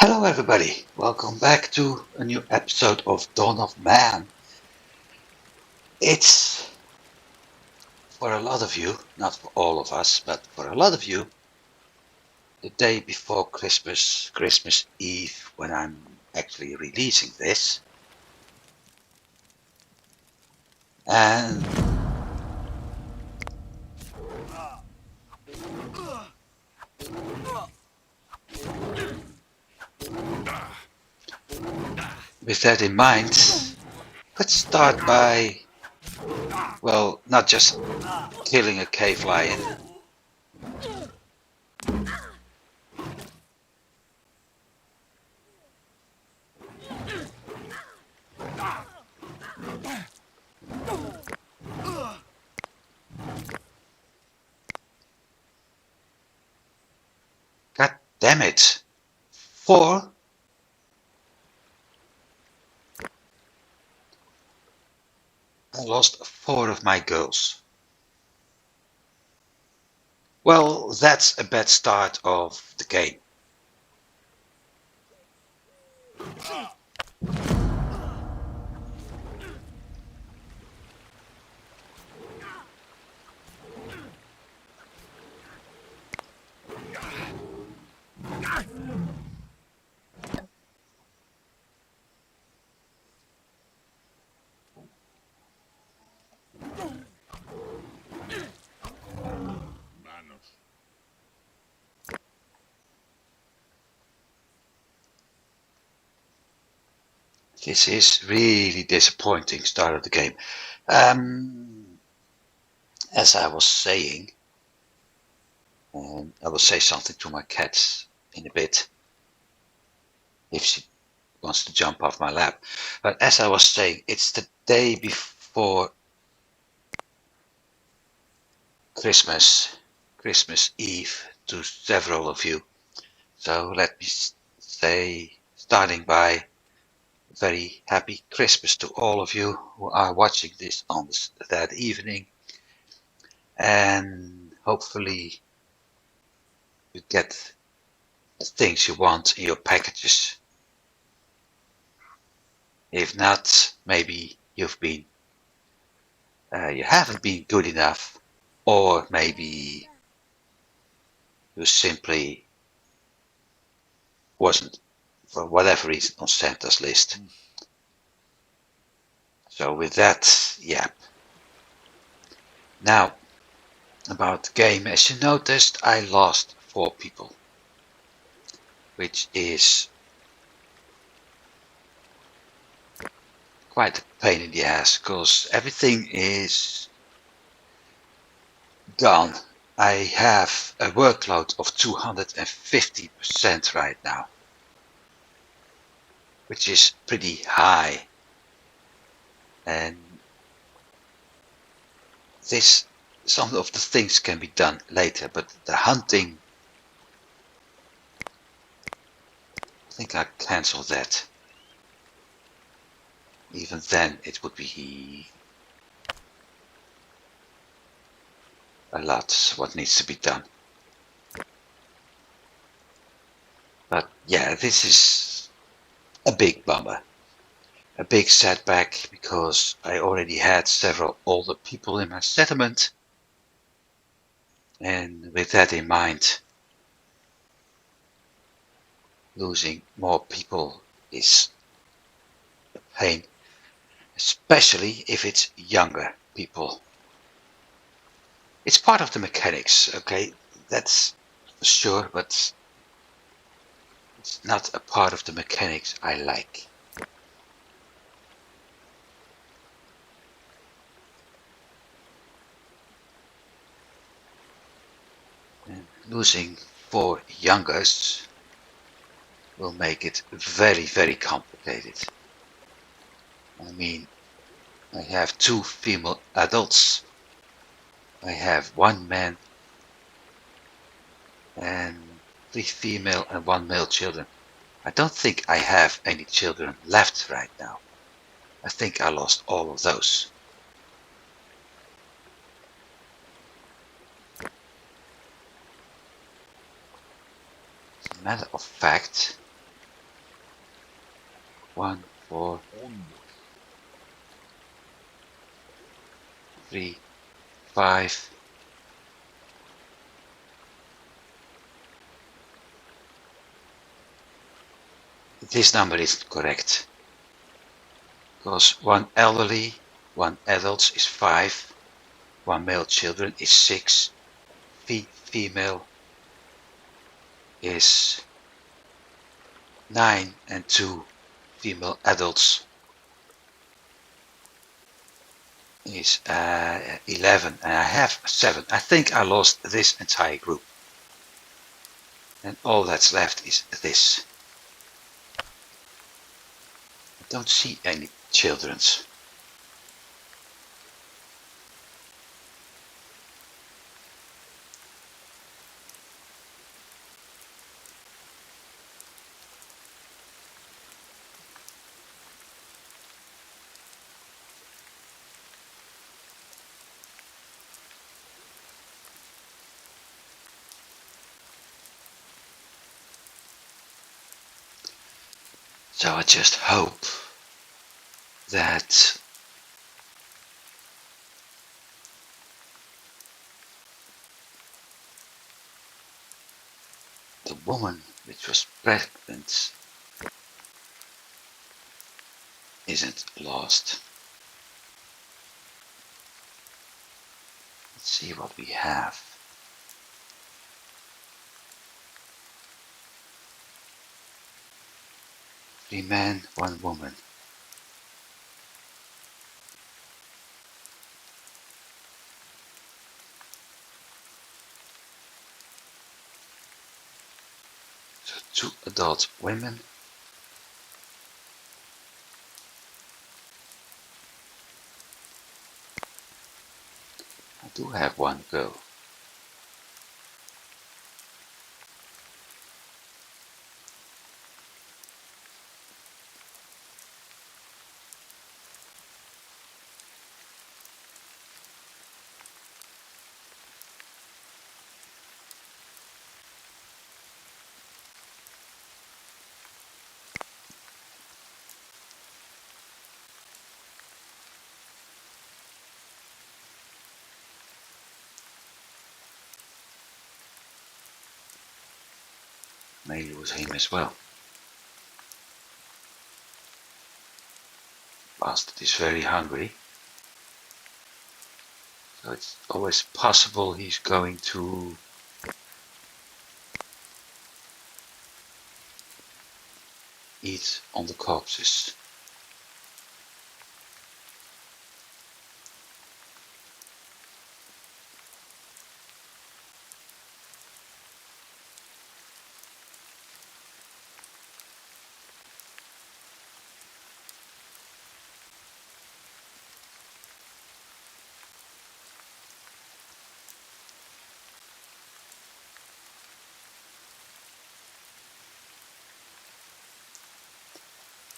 Hello everybody, welcome back to a new episode of Dawn of Man. It's for a lot of you, not for all of us, but for a lot of you, the day before Christmas Eve, when I'm actually releasing this. And with that in mind, let's start by, well, not just killing a cave lion. God damn it! 4? I lost 4 of my girls. Well, that's a bad start of the game. Mammoth. This is really disappointing start of the game. As I was saying, and I will say something to my cat in a bit if she wants to jump off my lap. But as I was saying, it's the day before Christmas Eve to several of you. So let me say, starting by very happy Christmas to all of you who are watching this on that evening. And hopefully you get the things you want in your packages. If not, maybe you haven't been good enough, or maybe you simply wasn't, for whatever reason, on Santa's list. So with that, yeah. Now, about the game, as you noticed, I lost 4 people, which is quite a pain in the ass, because everything is gone. I have a workload of 250% right now, which is pretty high. And some of the things can be done later, but the hunting, I think I cancel that. Even then, it would be a lot what needs to be done. But yeah, this is a big bummer. A big setback, because I already had several older people in my settlement. And with that in mind, losing more people is a pain, especially if it's younger people. It's part of the mechanics, okay? That's for sure, but it's not a part of the mechanics I like. And losing 4 youngers will make it very, very complicated. I mean, I have 2 female adults, I have 1 man, and 3 female and 1 male children. I don't think I have any children left right now. I think I lost all of those. As a matter of fact, 1, 4, 3, 5. This number isn't correct, because one elderly, one adult is 5, one male children is 6, female is 9, and 2 female adults is 11, and I have 7. I think I lost this entire group, and all that's left is this. I don't see any children's. So I just hope that the woman which was pregnant isn't lost. Let's see what we have. 3 men, 1 woman. So 2 adult women. I do have 1 girl. Maybe it was him as well. Bastard is very hungry. So it's always possible he's going to eat on the corpses.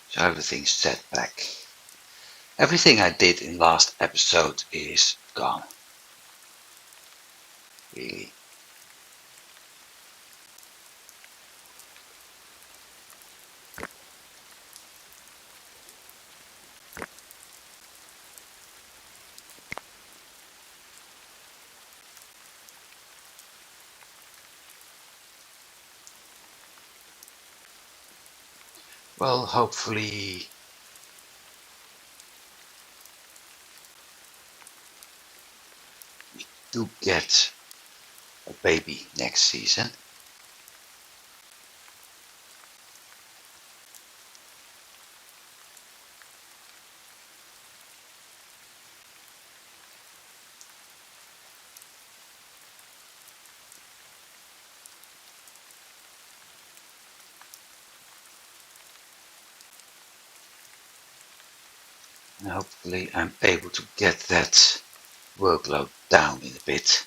So everything's set back. Everything I did in last episode is gone. Really. Well, hopefully we do get a baby next season. And hopefully I'm able to get that workload down in a bit.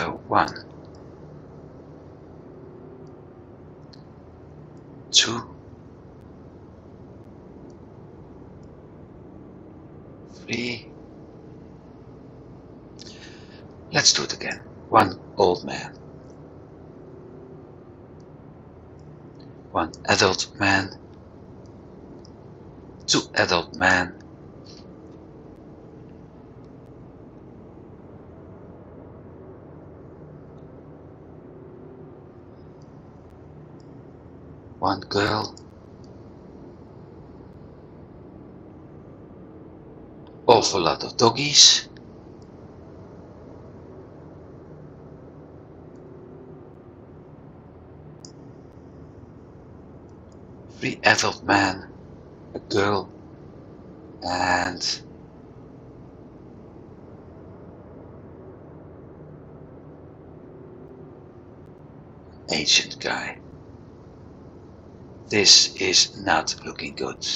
So 1, 2, 3. Let's do it again. 1 old man, 1 adult man, 2 adult men, 1 girl, awful lot of doggies, 3 adult men, a girl, and an ancient guy. This is not looking good.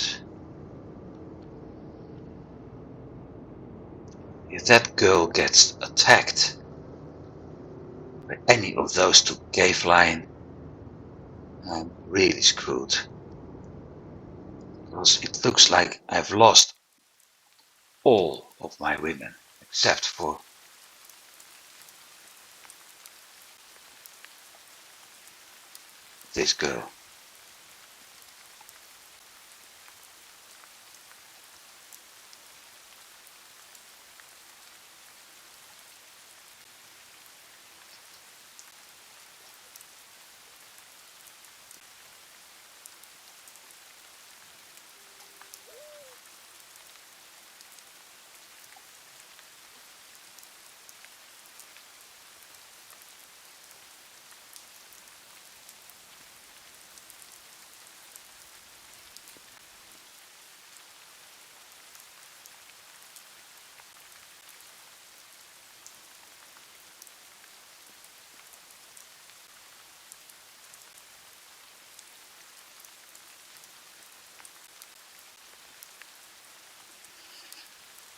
If that girl gets attacked by any of those 2 cave lion, I'm really screwed. Because it looks like I've lost all of my women except for this girl.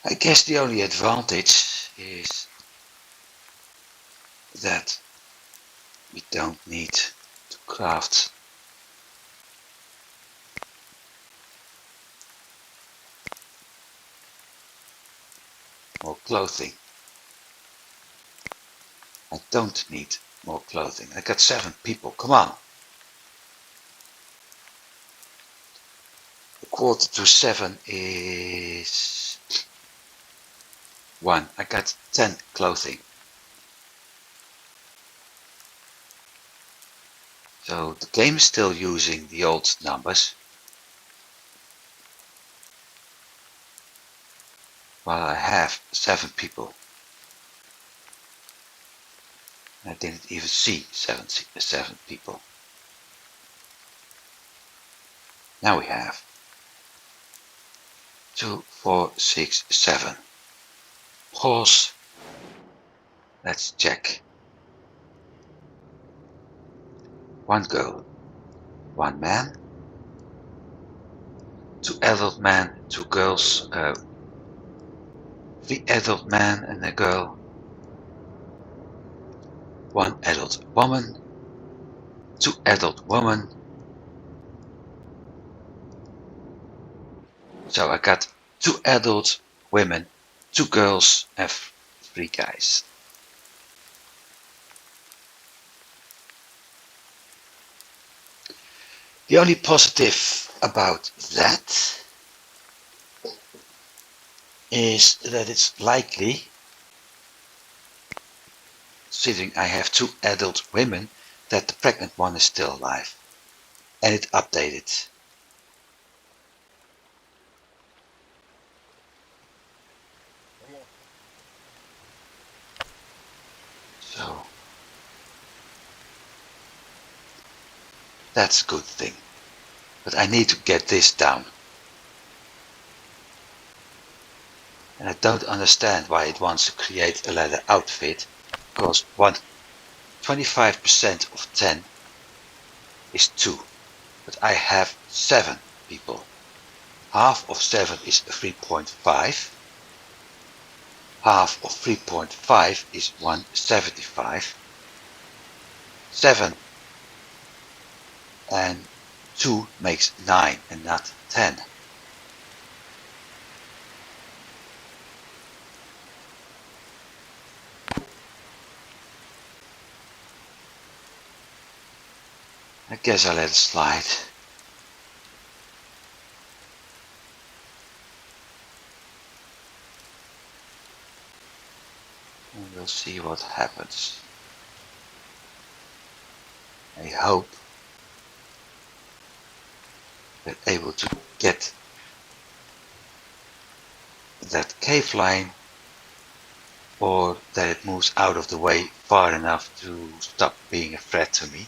I guess the only advantage is that we don't need to craft more clothing. I don't need more clothing. I got 7 people, come on. 6:45 is 1. I got 10 clothing. So the game is still using the old numbers. While I have 7 people. I didn't even see 7 people. Now we have 2, 4, 6, 7. Pause. Let's check. 1 girl, 1 man, 2 adult men, 2 girls, 3 adult men and a girl, 1 adult woman, 2 adult women. So I got 2 adult women, 2 girls and 3 guys. The only positive about that is that it's likely, considering I have 2 adult women, that the pregnant one is still alive. And it updated. So that's a good thing. But I need to get this down. And I don't understand why it wants to create a leather outfit, because 25% of 10 is 2. But I have 7 people. Half of 7 is 3.5. half of 3.5 is 175. 7 and 2 makes 9 and not 10. I guess I'll let it slide. And we'll see what happens. I hope that able to get that cave line, or that it moves out of the way far enough to stop being a threat to me.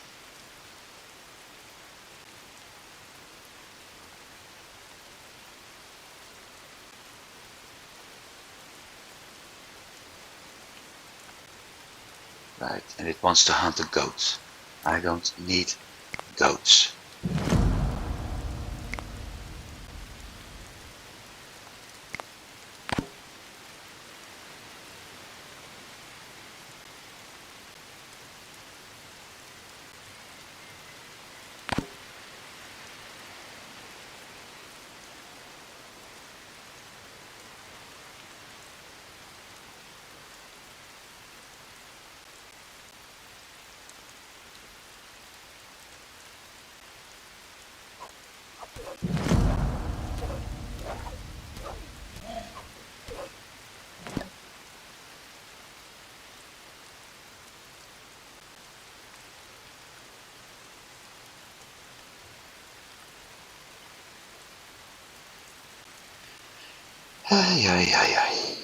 Right, and it wants to hunt the goats. I don't need goats.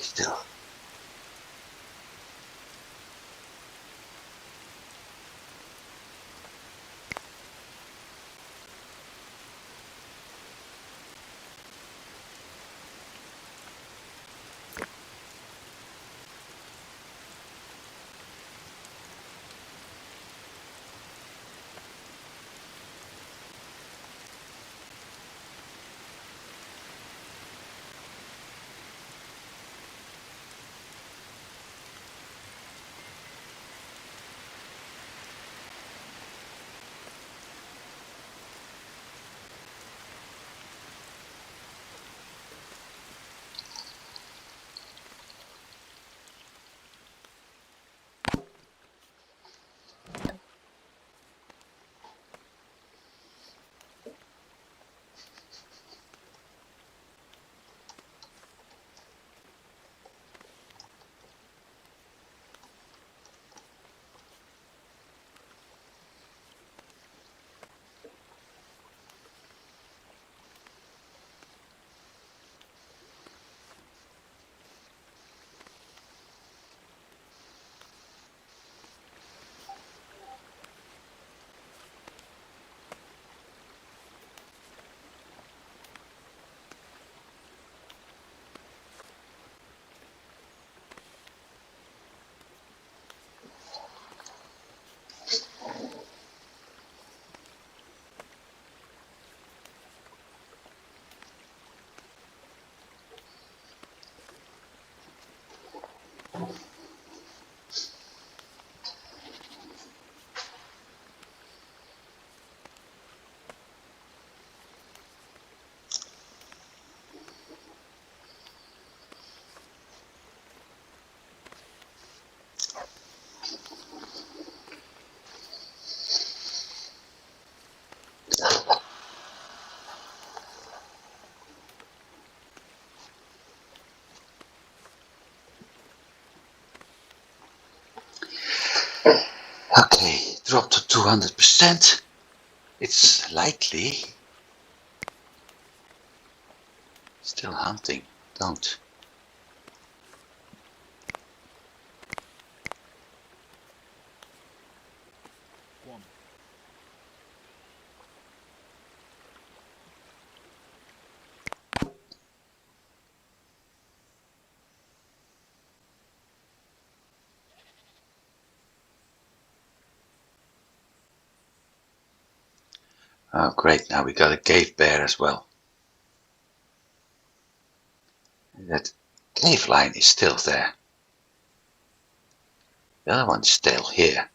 Still. Okay, drop to 200%. It's likely. Still hunting. Don't. Oh, great. Now we got a cave bear as well. And that cave line is still there. The other one's still here.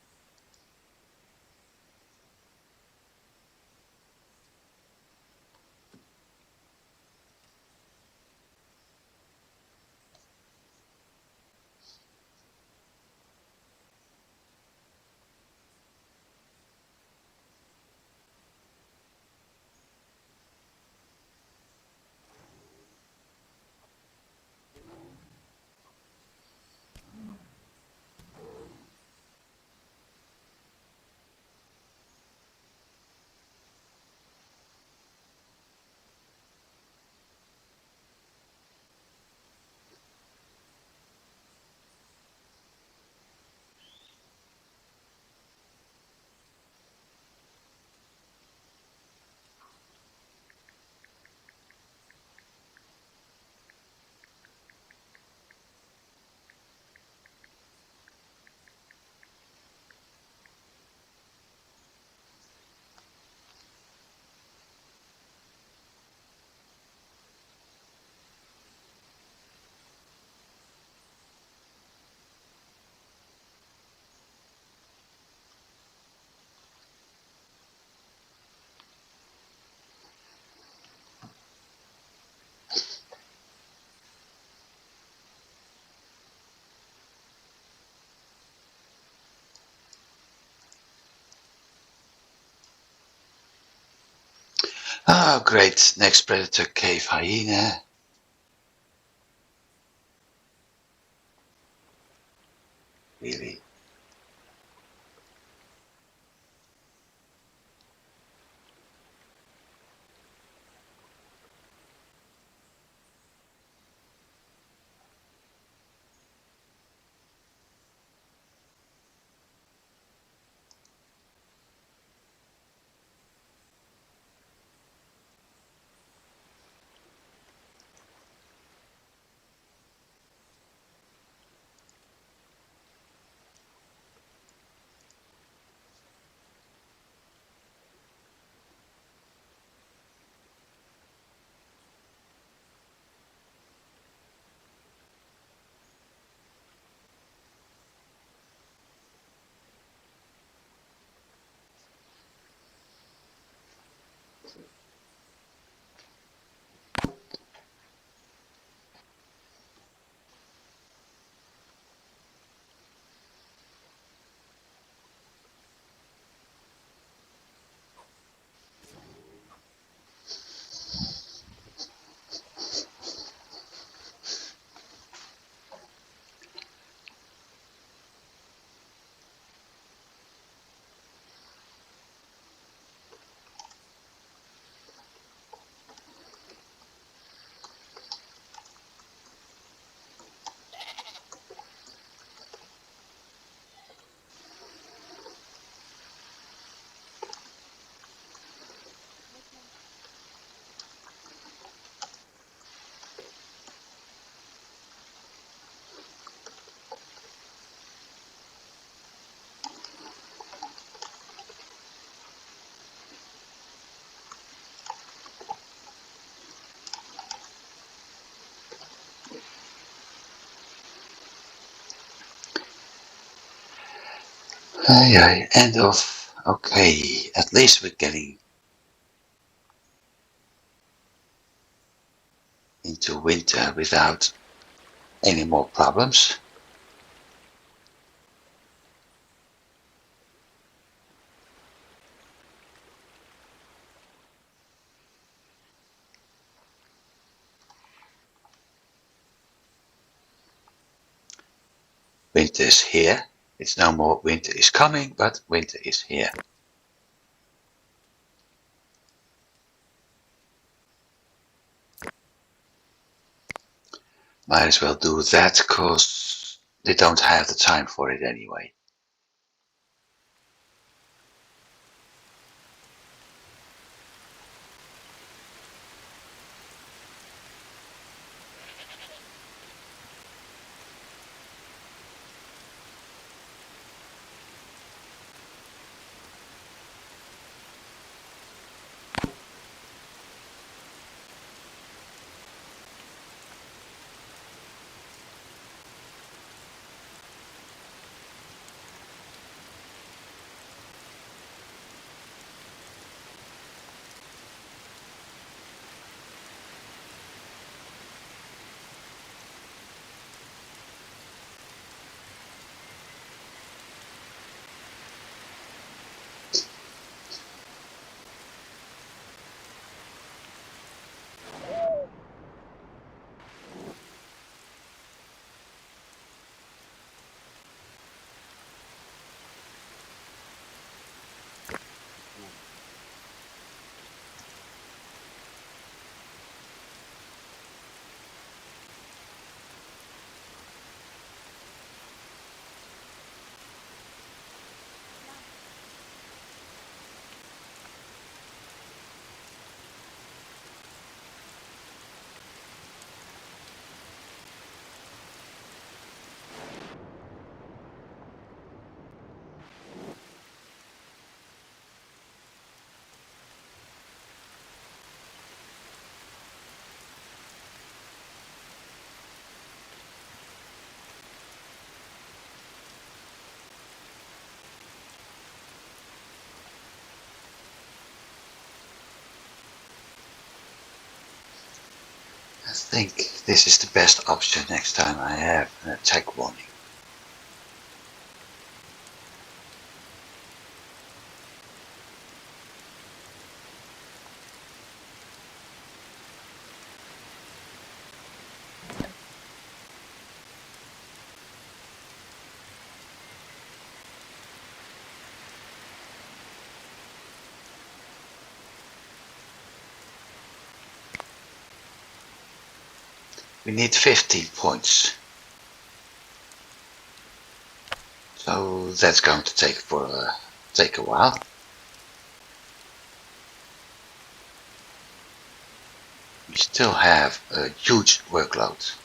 Oh, great. Next predator, cave hyena. Really? Aye, end of. Okay, at least we're getting into winter without any more problems. Winter is here. It's no more winter is coming, but winter is here. Might as well do that, cause they don't have the time for it anyway. I think this is the best option next time I have an attack warning. We need 15 points. So that's going to take a while. We still have a huge workload.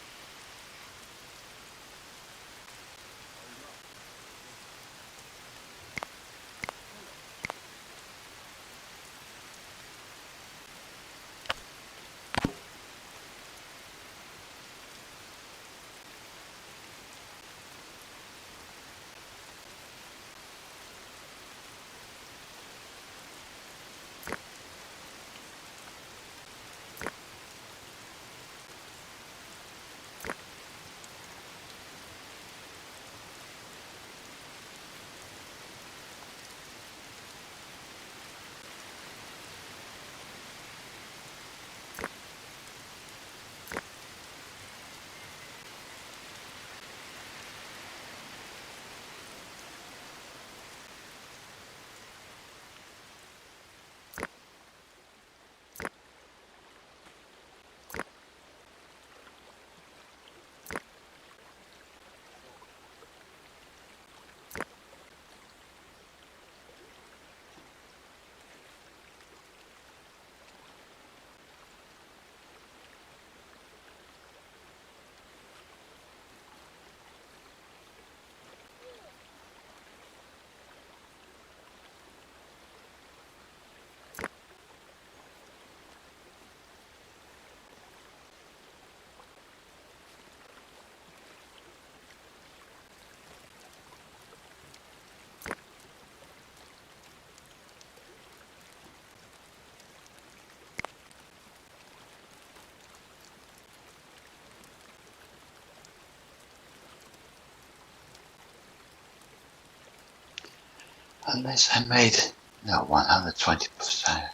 Unless I made 120%.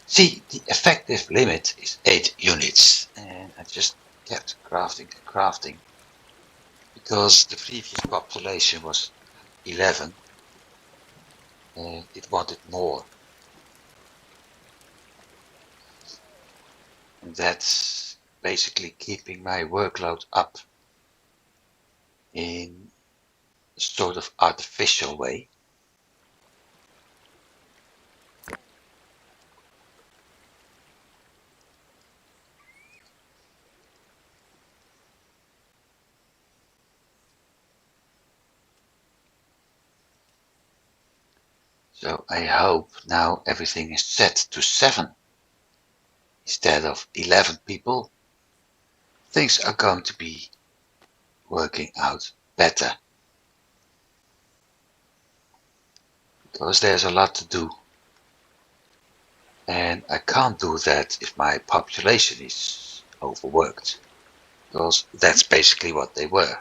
See, the effective limit is 8 units, and I just kept crafting and crafting because the previous population was 11 and it wanted more. And that's basically keeping my workload up in a sort of artificial way. So I hope now everything is set to 7 instead of 11 people. Things are going to be working out better. Because there's a lot to do. And I can't do that if my population is overworked. Because that's basically what they were.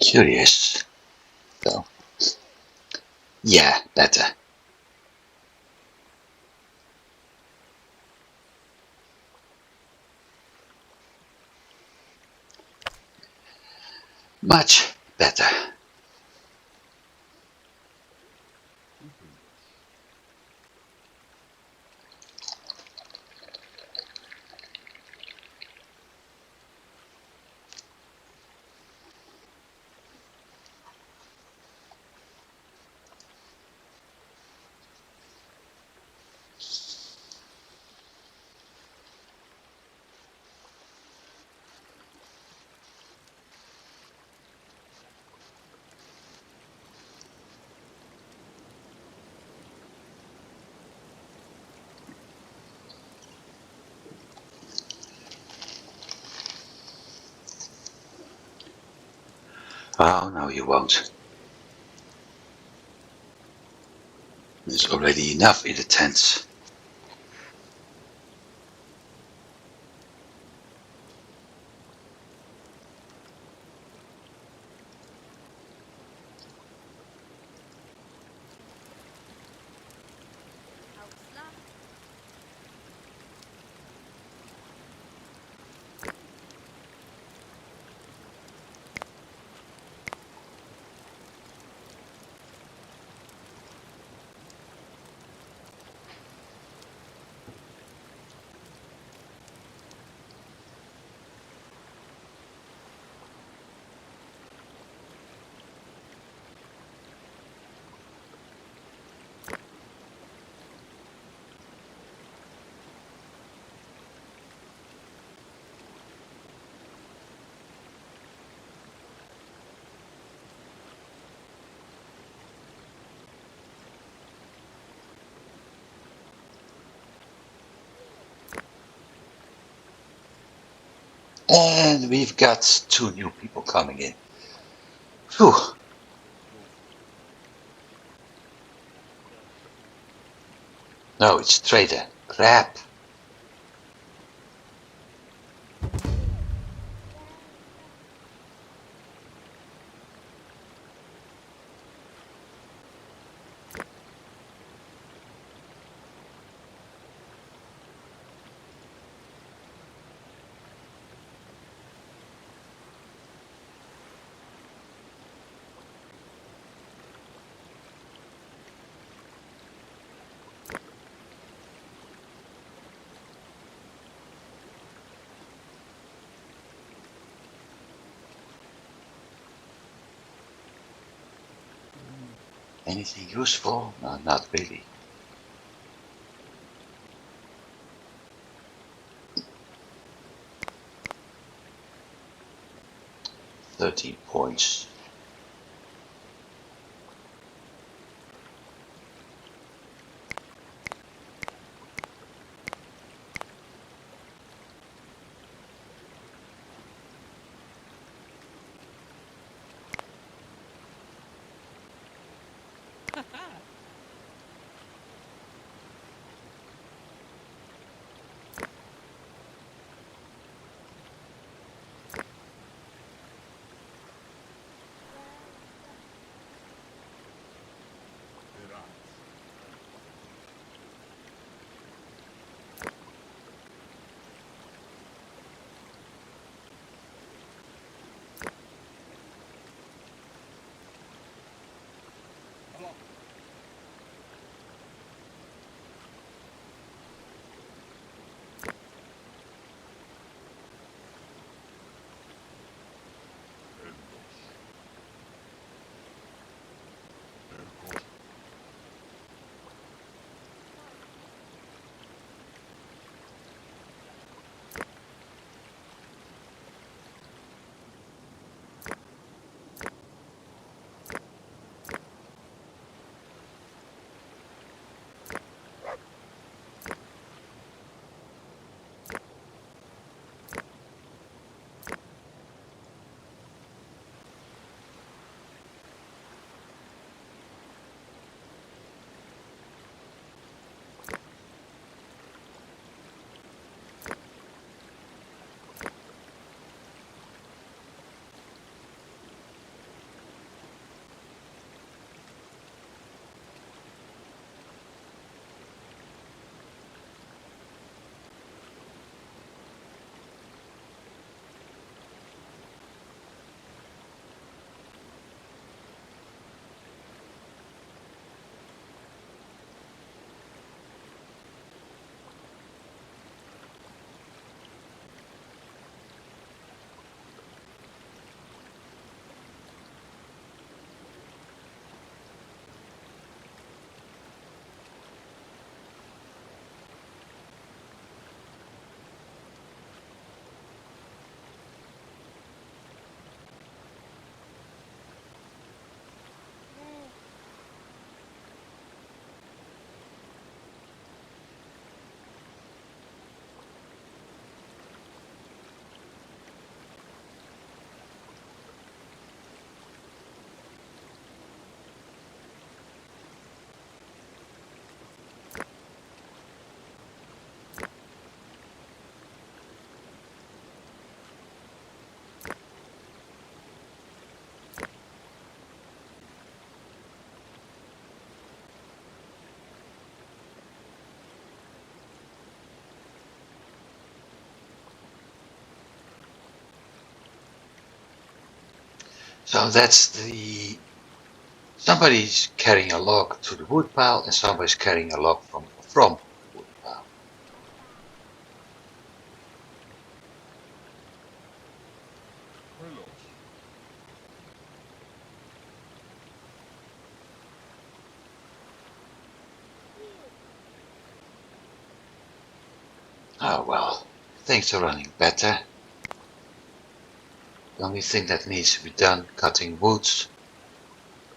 Curious. So, yeah, better. Much better. Oh, no, you won't. There's already enough in the tents. And we've got 2 new people coming in. Phew. No, it's trader. Crap. Anything useful? No, not really. 13 points. So that's somebody's carrying a log to the wood pile and somebody's carrying a log from the wood pile. Oh well, things are running better. The only thing that needs to be done, cutting woods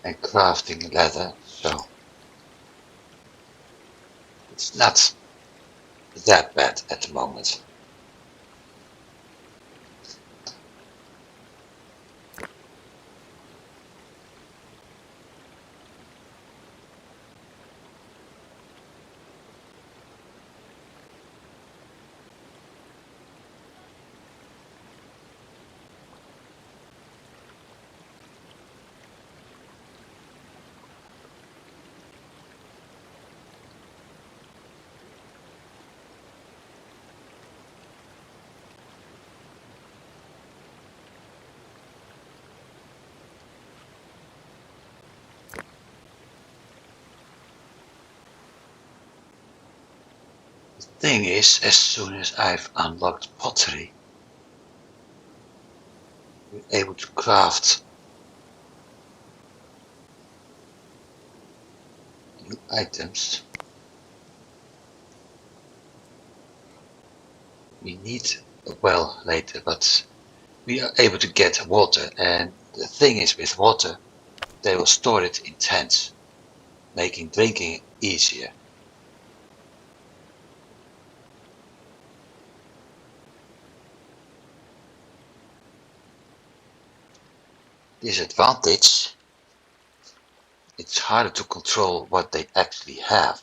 and crafting leather, so it's not that bad at the moment. The thing is, as soon as I've unlocked pottery, we're able to craft new items. We need a well later, but we are able to get water, and the thing is with water, they will store it in tanks, making drinking easier. Disadvantage, it's harder to control what they actually have.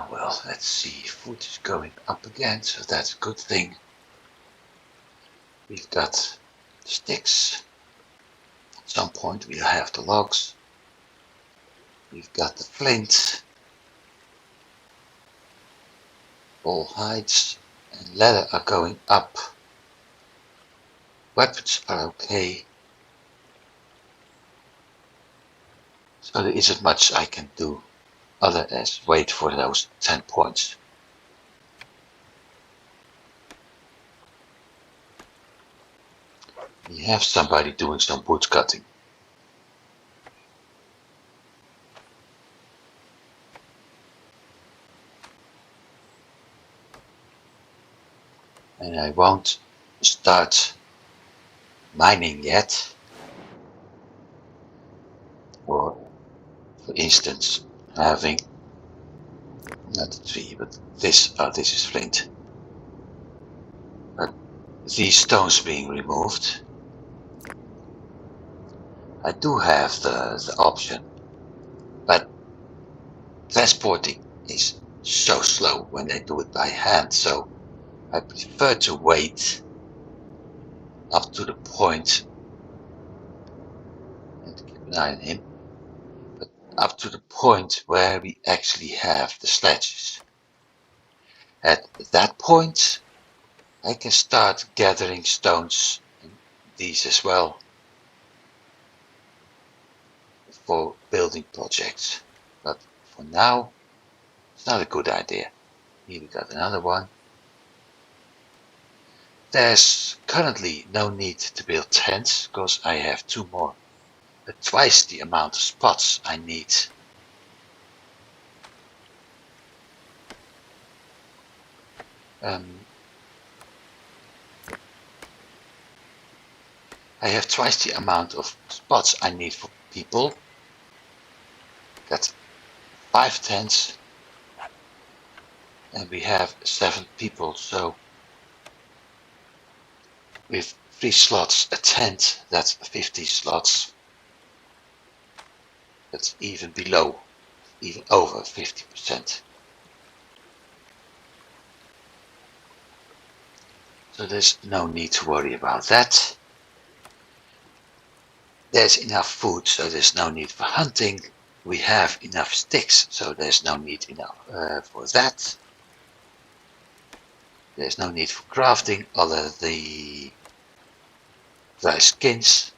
Well, let's see. Food is going up again, so that's a good thing. We've got sticks. At some point we'll have the logs. We've got the flint. All hides and leather are going up. Weapons are okay. So there isn't much I can do other as wait for those 10 points. We have somebody doing some wood cutting. And I won't start mining yet, or For instance, having not a tree, but this. Oh, this is flint. But these stones being removed, I do have the option, but transporting is so slow when they do it by hand, so I prefer to wait up to the point, and keep an eye on him, but up to the point where we actually have the sledges. At that point, I can start gathering stones, and these as well, for building projects. But for now, it's not a good idea. Here we got another one. There's currently no need to build tents, because I have two more, but twice the amount of spots I need. I have twice the amount of spots I need for people. Got 5 tents, and we have 7 people, so with 3 slots a tent, that's 50 slots. That's even below, even over 50%. So there's no need to worry about that. There's enough food, so there's no need for hunting. We have enough sticks, so there's no need for that. There's no need for crafting other than the dry skins.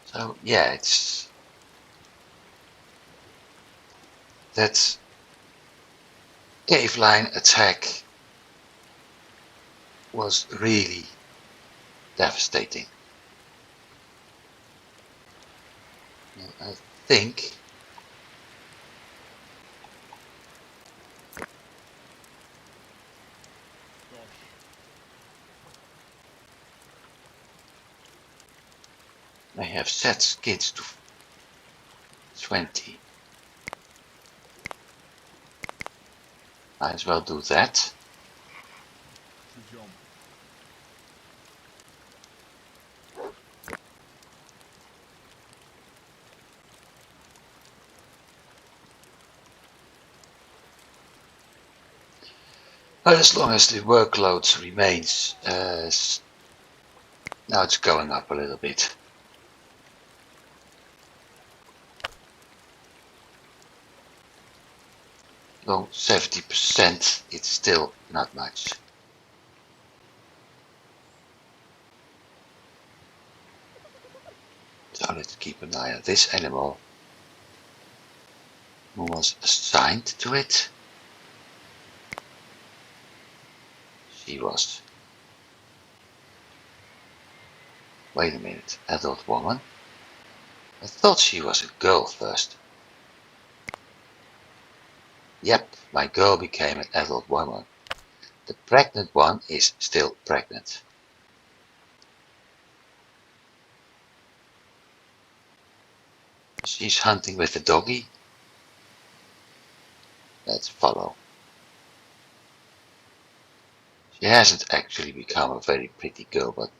So yeah, it's that cave line attack was really devastating. I think I have set skins to 20. Might as well do that. But as long as the workload remains, now it's going up a little bit. Though 70%, it's still not much. So let's keep an eye on this animal. Who was assigned to it? She was. Wait a minute, adult woman? I thought she was a girl first. Yep, my girl became an adult woman. The pregnant one is still pregnant. She's hunting with the doggy. Let's follow. She hasn't actually become a very pretty girl, but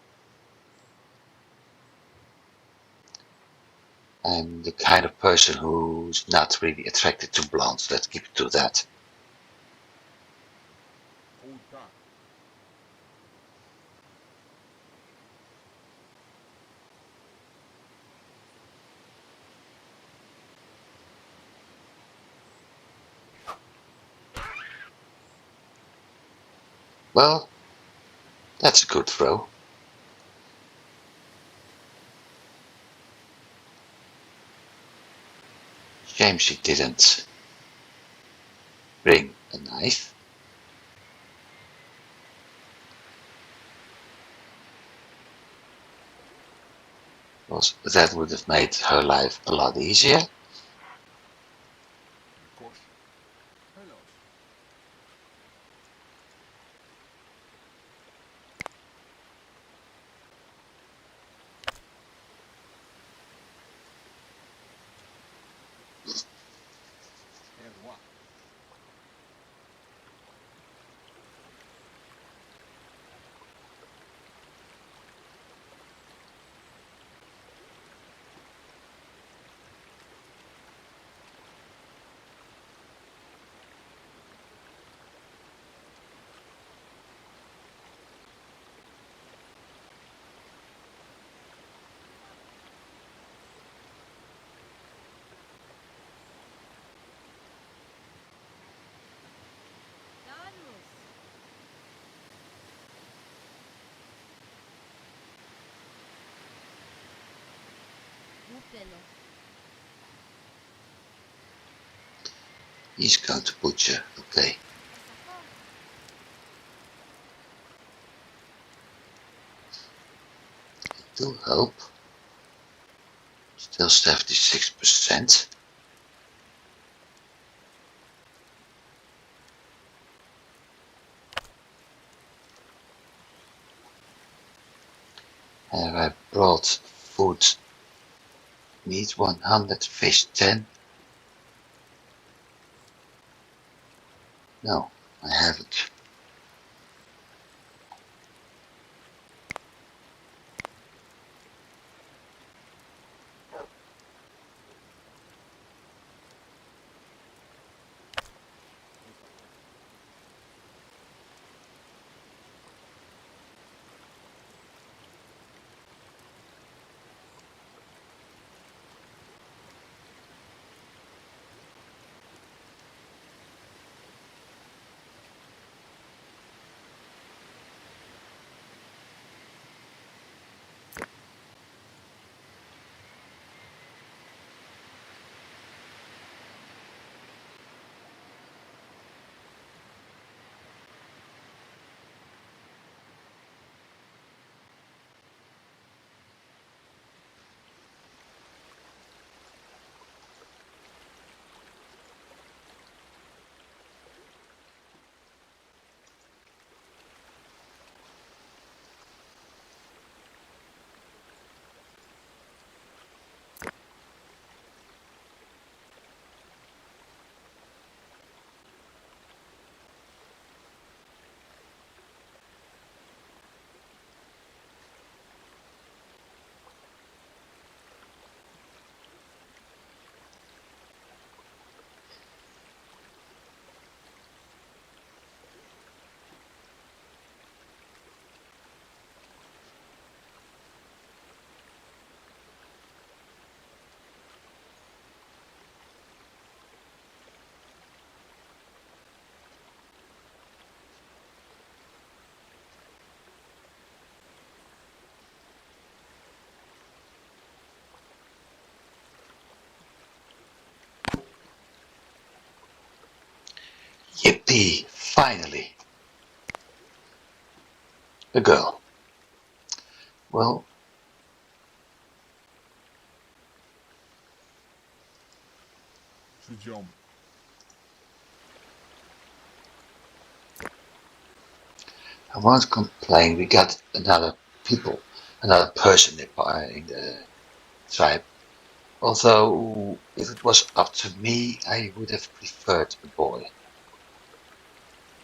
I'm the kind of person who's not really attracted to blondes. Let's keep it to that. Well, that's a good throw. Shame she didn't bring a knife. Because that would have made her life a lot easier. He's going to butcher, okay. It will help. Still 76%. Have I brought food? Meat 100, fish 10. No, I haven't. Yippee! Finally! A girl. Well, I won't complain. We got another person in the tribe. Although, if it was up to me, I would have preferred a boy.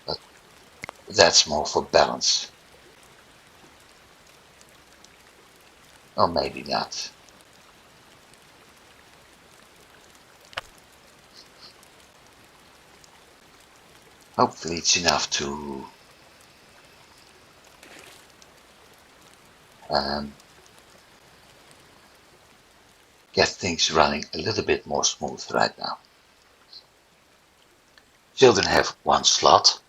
But that's more for balance. Or maybe not. Hopefully it's enough to um, get things running a little bit more smooth right now. Children have one slot,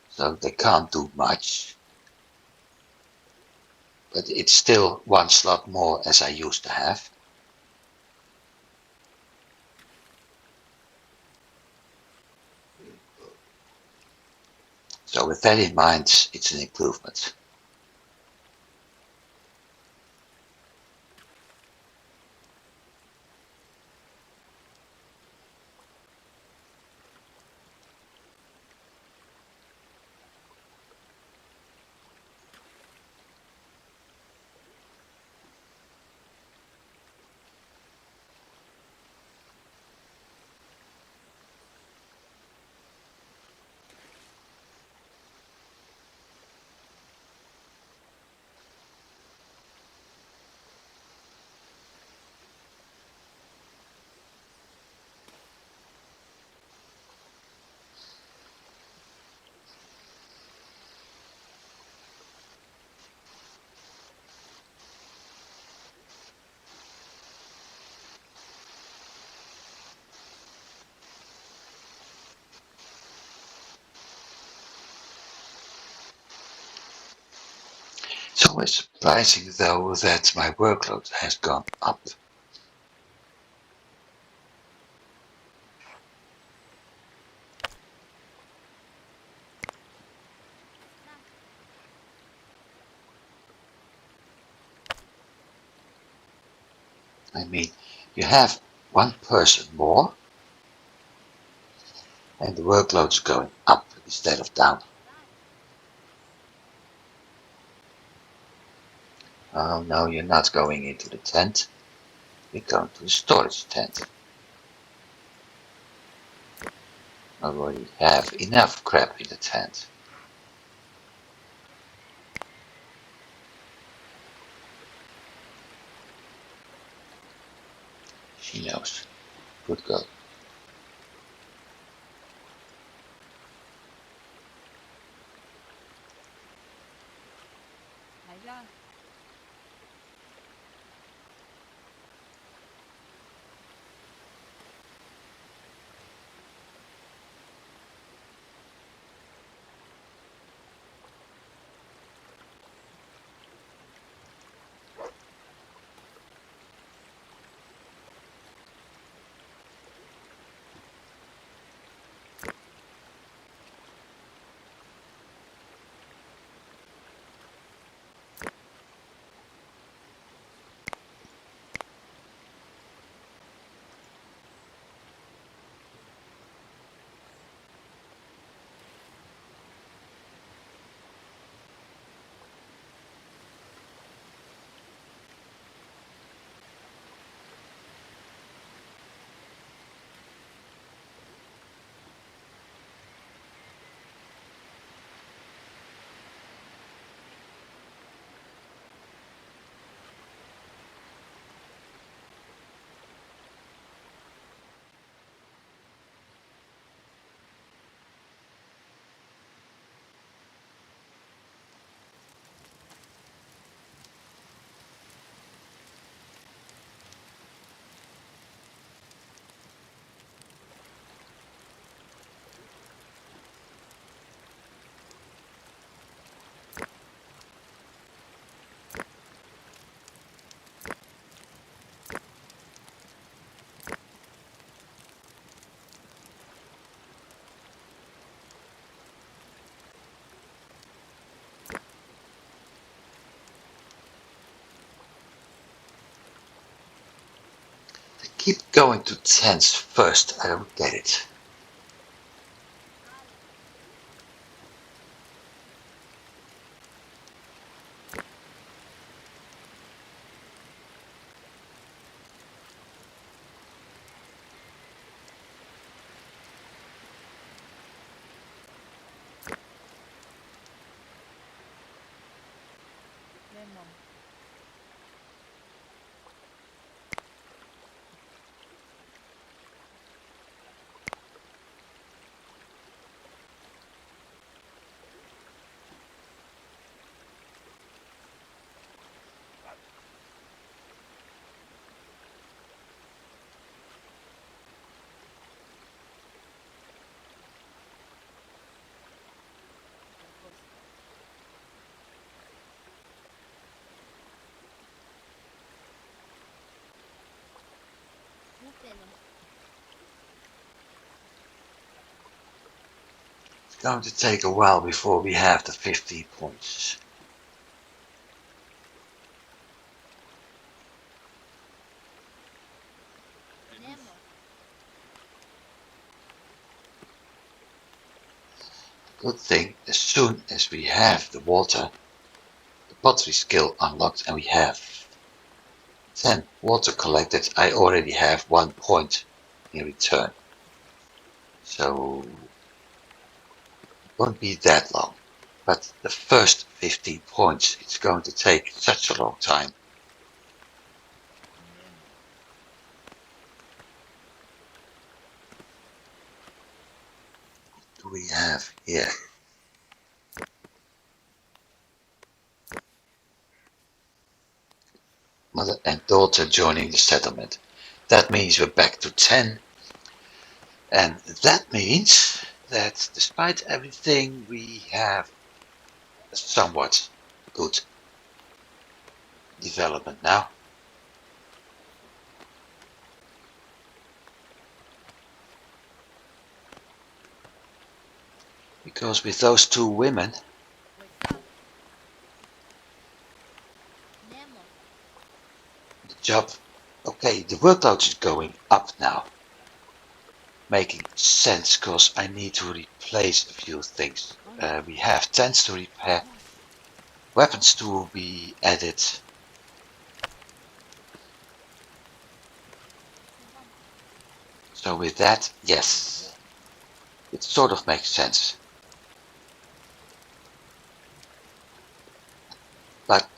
so they can't do much. But it's still one slot more as I used to have. So with that in mind, it's an improvement. It's always surprising though that my workload has gone up. I mean, you have one person more and the workload's going up instead of down. Oh no, you're not going into the tent. You're going to the storage tent. I already have enough crap in the tent. She knows. Good girl. They keep going to tents first. I don't get it. It's going to take a while before we have the 50 points. Good thing, as soon as we have the water, the pottery skill unlocked, and we have 10 water collected, I already have 1 point in return. So it won't be that long. But the first 15 points, it's going to take such a long time. What do we have here? Mother and daughter joining the settlement. That means we're back to 10. And that means that despite everything, we have a somewhat good development now. Because with those two women, the job, oh, Okay, the workload is going up now. Making sense, because I need to replace a few things. We have tents to repair, weapons to be added. So with that, yes, it sort of makes sense. But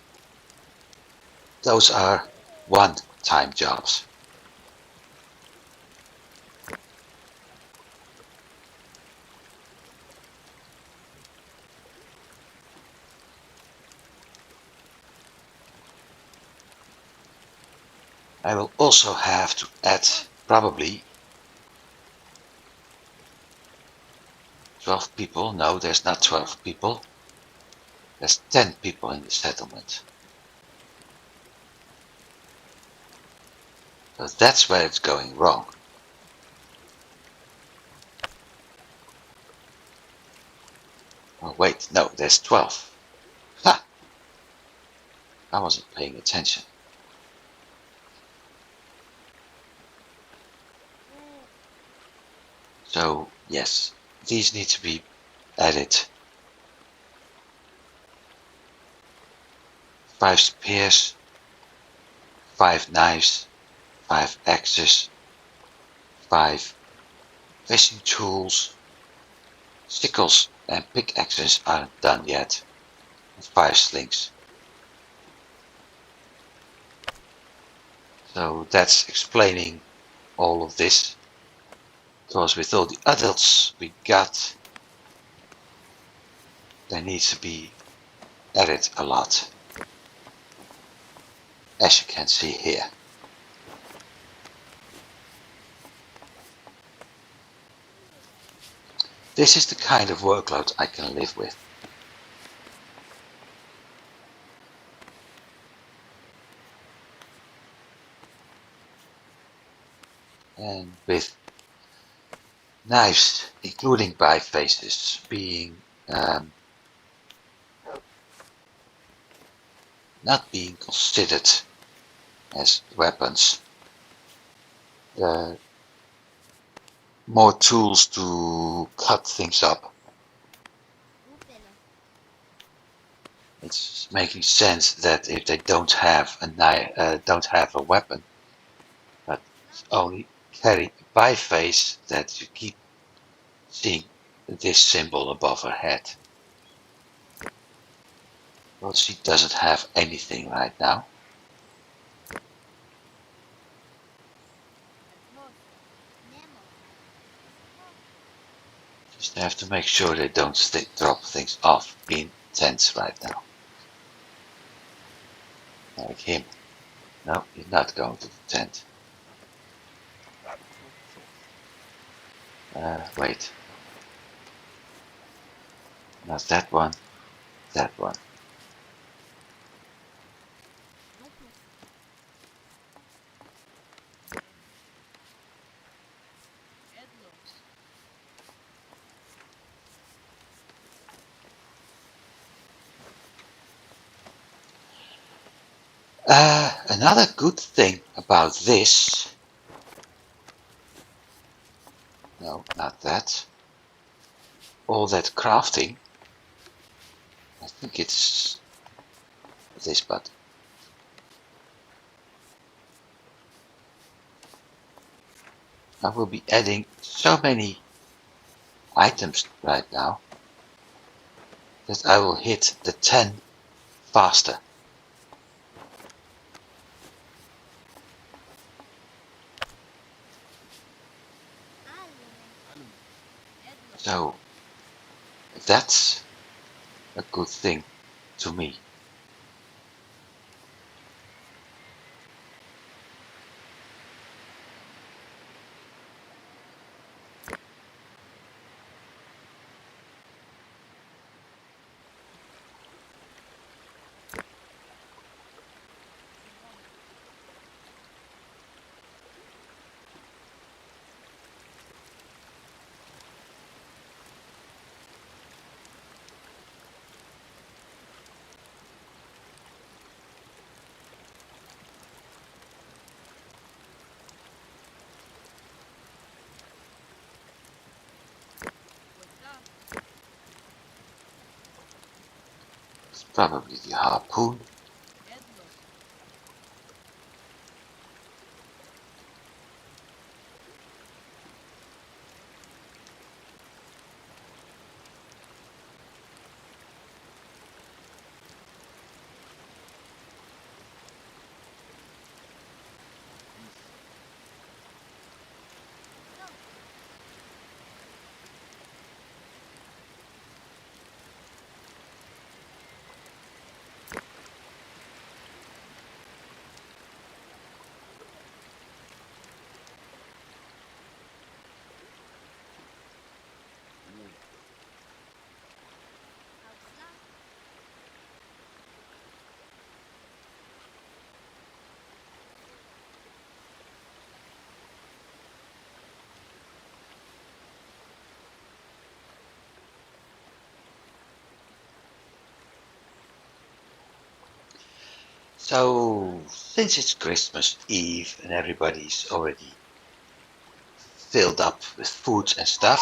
those are one-time jobs. I will also have to add probably 12 people. No, there's not 12 people. There's 10 people in the settlement. So that's where it's going wrong. Oh wait, no, there's 12. Ha! I wasn't paying attention. So yes, these need to be added. 5 spears, 5 knives, 5 axes, 5 fishing tools, sickles and pickaxes aren't done yet, and 5 slings. So that's explaining all of this, because with all the adults we got, there needs to be added a lot, as you can see here. This is the kind of workload I can live with. And with knives, including bifaces, being not being considered as weapons, more tools to cut things up. It's making sense that if they don't have a knife, don't have a weapon, but only carry a biface, that you keep seeing this symbol above her head. Well, she doesn't have anything right now. Just have to make sure they don't drop things off in tents right now. Like him. No, he's not going to the tent. Wait. Not that one. That one. Another good thing about this. No, not that. All that crafting. I think it's this button. I will be adding so many items right now that I will hit the 10 faster. So that's a good thing to me. Probably the harpoon. So, since it's Christmas Eve and everybody's already filled up with food and stuff,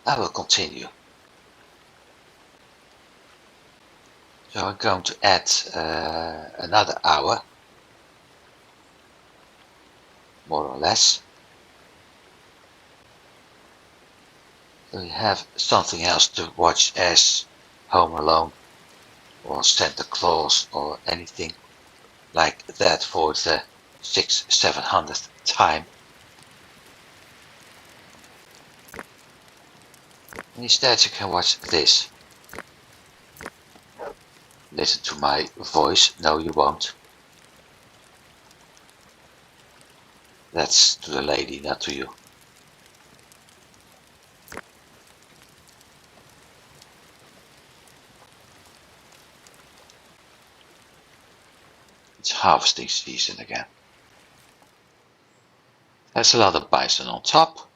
I will continue. So I'm going to add another hour, more or less. So you have something else to watch as Home Alone or Santa Claus or anything like that for the 600-700th time. Instead you can watch this. Listen to my voice. No, you won't. That's to the lady, not to you. It's harvesting season again. There's a lot of bison on top.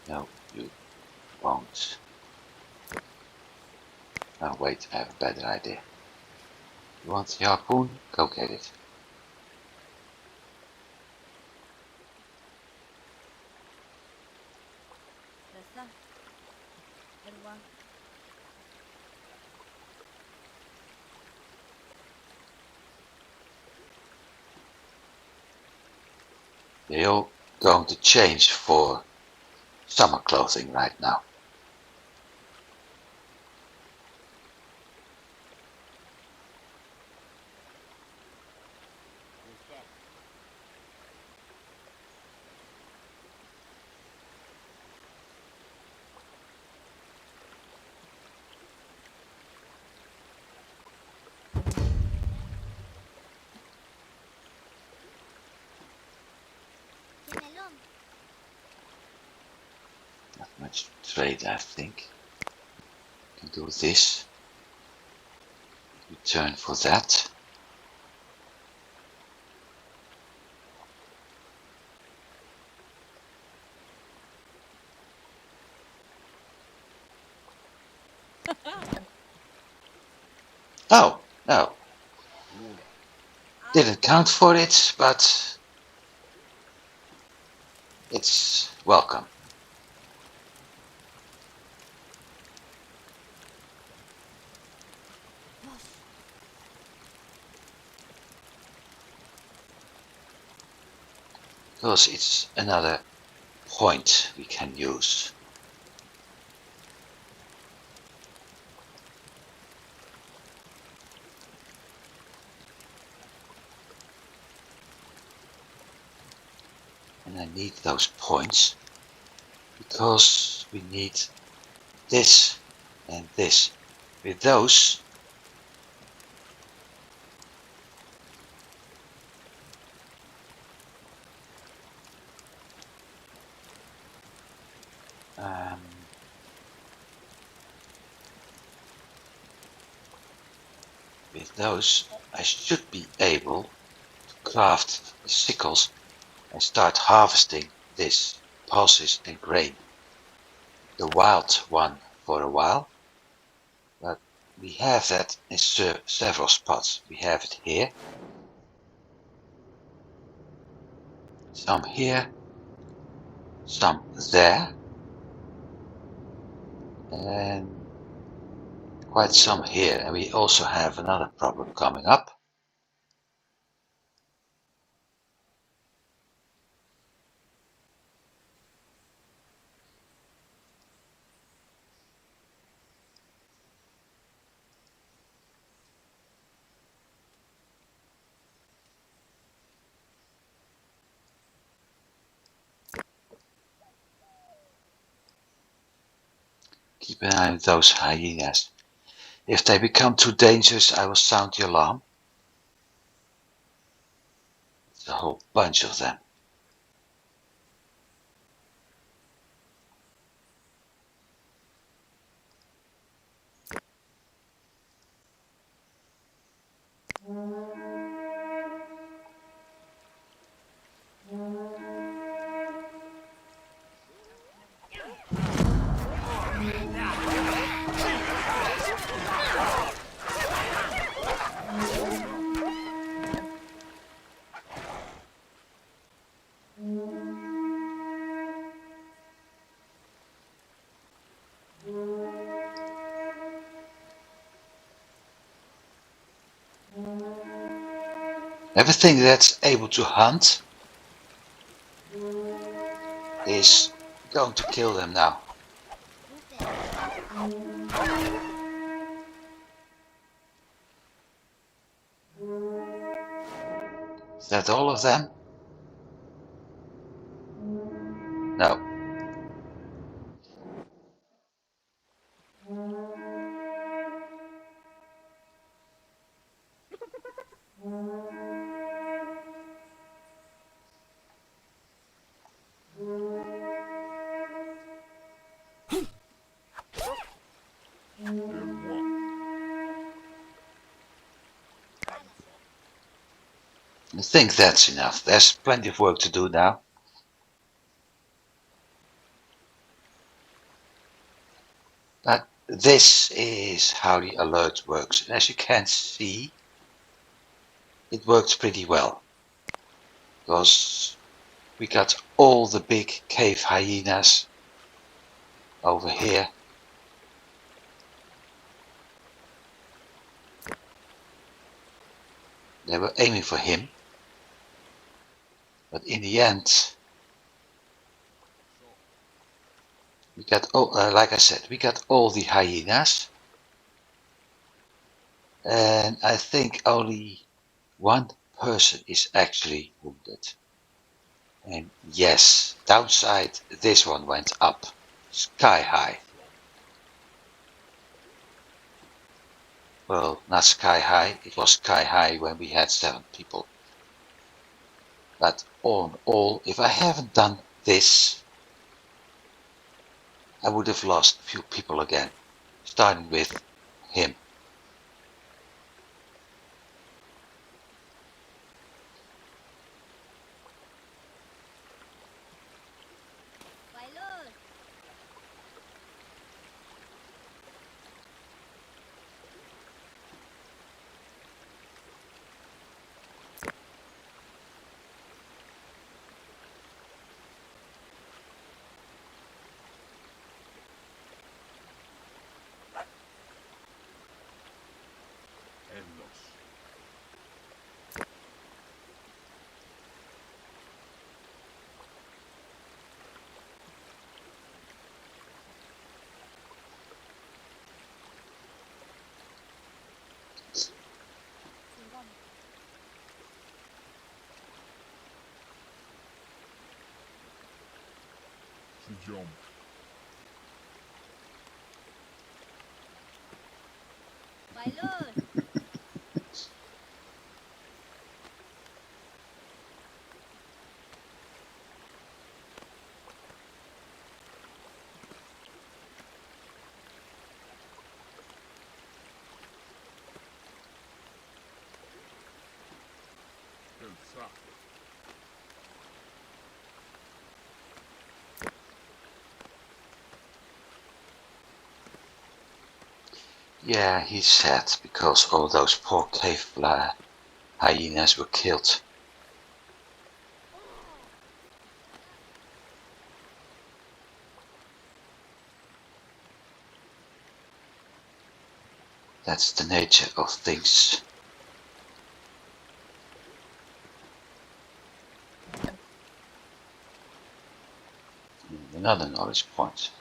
No, you won't. Oh wait, I have a better idea. You want the harpoon? Go get it. They're all going to change for summer clothing right now. Not much trade, I think. Can do this. Return for that. Oh, no. Didn't count for it, but it's welcome. Because it's another point we can use. And I need those points because we need this and this. With those, I should be able to craft the sickles and start harvesting this pulses and grain, the wild one for a while, but we have that in several spots. We have it here, some here, some there, and quite some here. And we also have another problem coming up. Keep an eye on those hyenas. If they become too dangerous, I will sound the alarm. It's a whole bunch of them. Everything that's able to hunt is going to kill them now. Is that all of them? No. I think that's enough. There's plenty of work to do now. But this is how the alert works. And as you can see, it works pretty well. Because we got all the big cave hyenas over here. They were aiming for him. But in the end, we got all, like I said, we got all the hyenas. And I think only one person is actually wounded. And yes, downside, this one went up sky high. Well, not sky high, it was sky high when we had 7 people. But all in all, if I haven't done this, I would have lost a few people again, starting with him. Jump. Yeah, he's sad because all those poor cave hyenas were killed. That's the nature of things. Another knowledge point.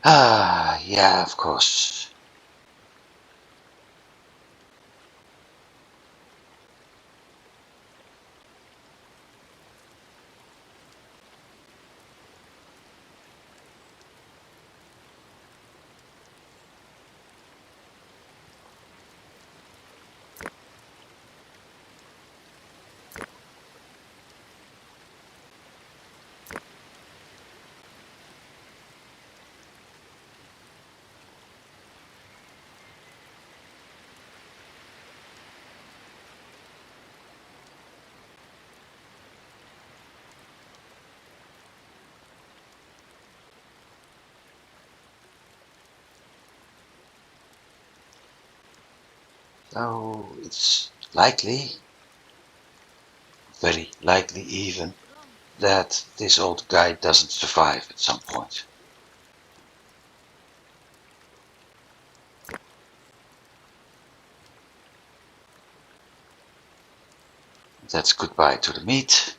Ah, yeah, of course. So it's likely, very likely even, that this old guy doesn't survive at some point. That's goodbye to the meat.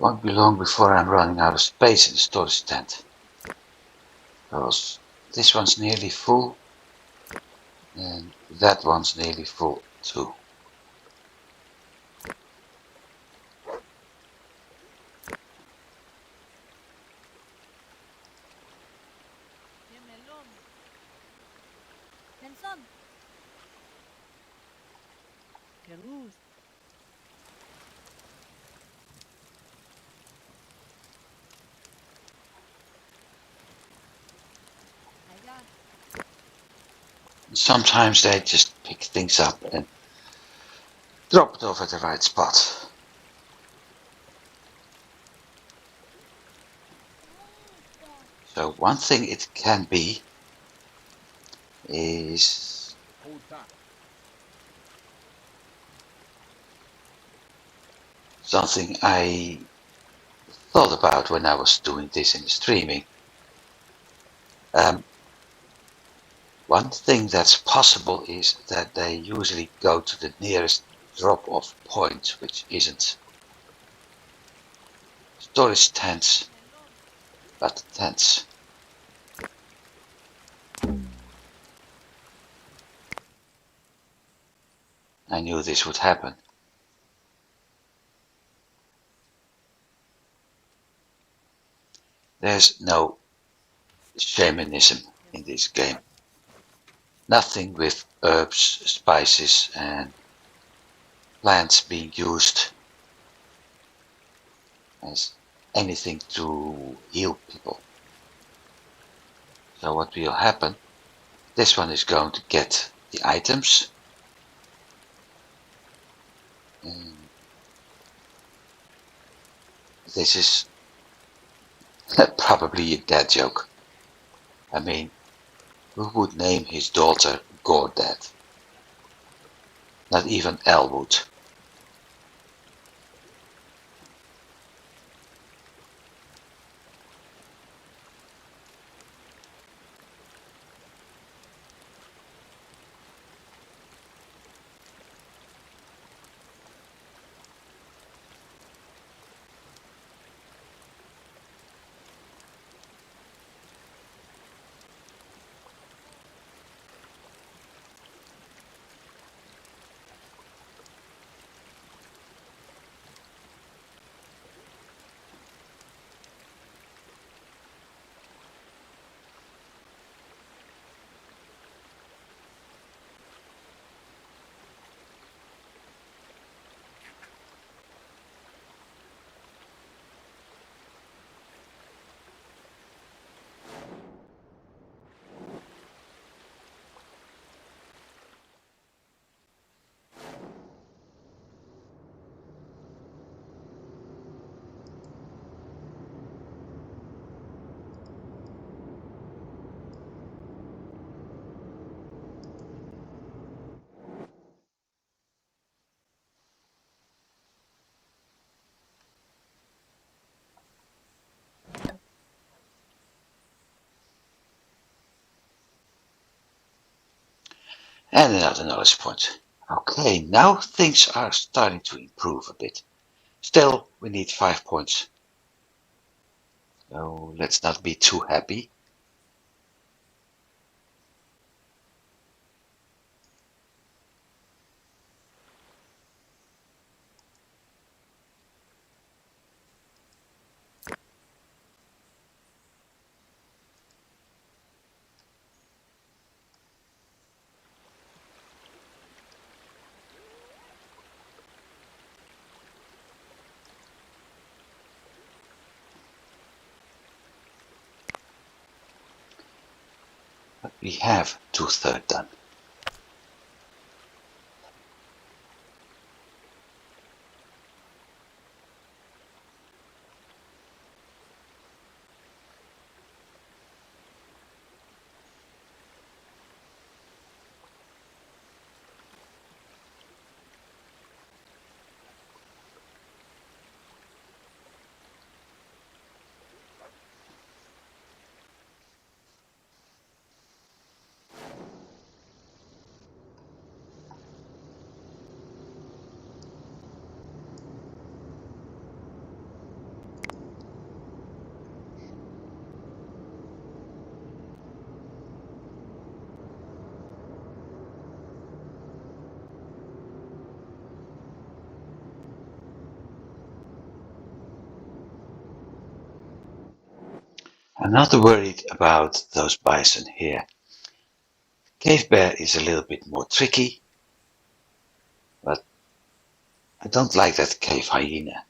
Won't be long before I'm running out of space in the storage tent. Because this one's nearly full and that one's nearly full too. Sometimes they just pick things up and drop it off at the right spot. So one thing it can be is something I thought about when I was doing this in the streaming. Um, One thing that's possible is that they usually go to the nearest drop-off point, which isn't storage tents, but tents. I knew this would happen. There's no shamanism in this game. Nothing with herbs, spices, and plants being used as anything to heal people. So what will happen? This one is going to get the items. And this is probably a dad joke. I mean, who would name his daughter Gordad? Not even Elwood. And another knowledge point. Okay, now things are starting to improve a bit. Still, we need 5 points. So let's not be too happy. But we have 2/3 done. I'm not worried about those bison here. Cave bear is a little bit more tricky, but I don't like that cave hyena.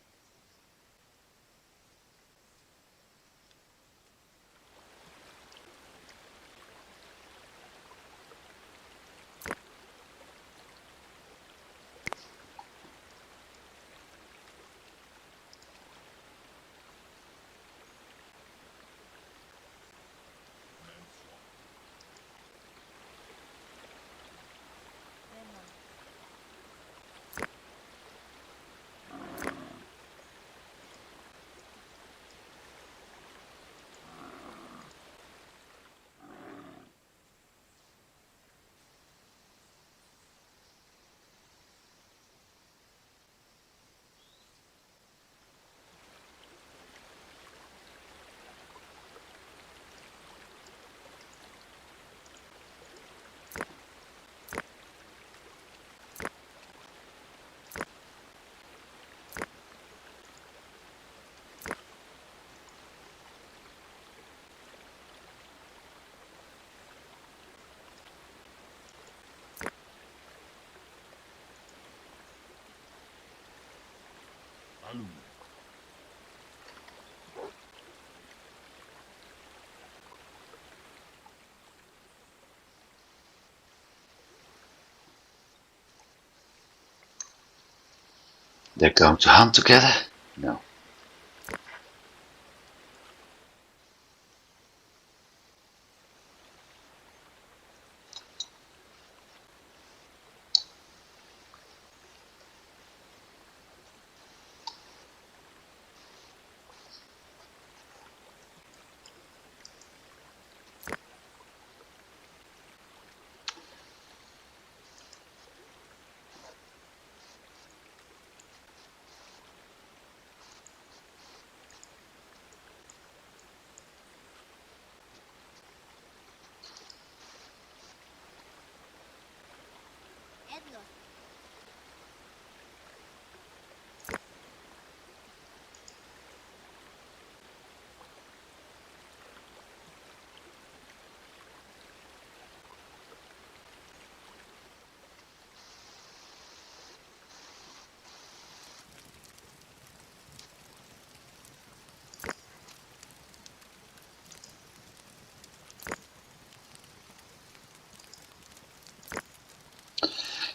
They're going to hunt together? No.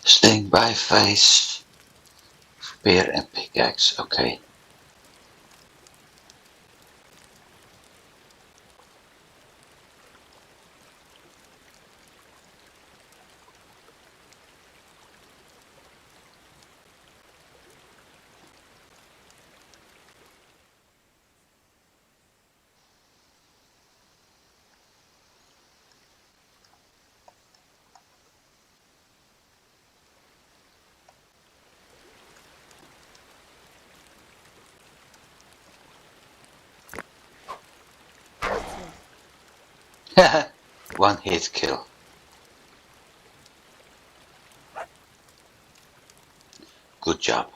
Sling by face, spear and pickaxe, okay. One hit kill. Good job.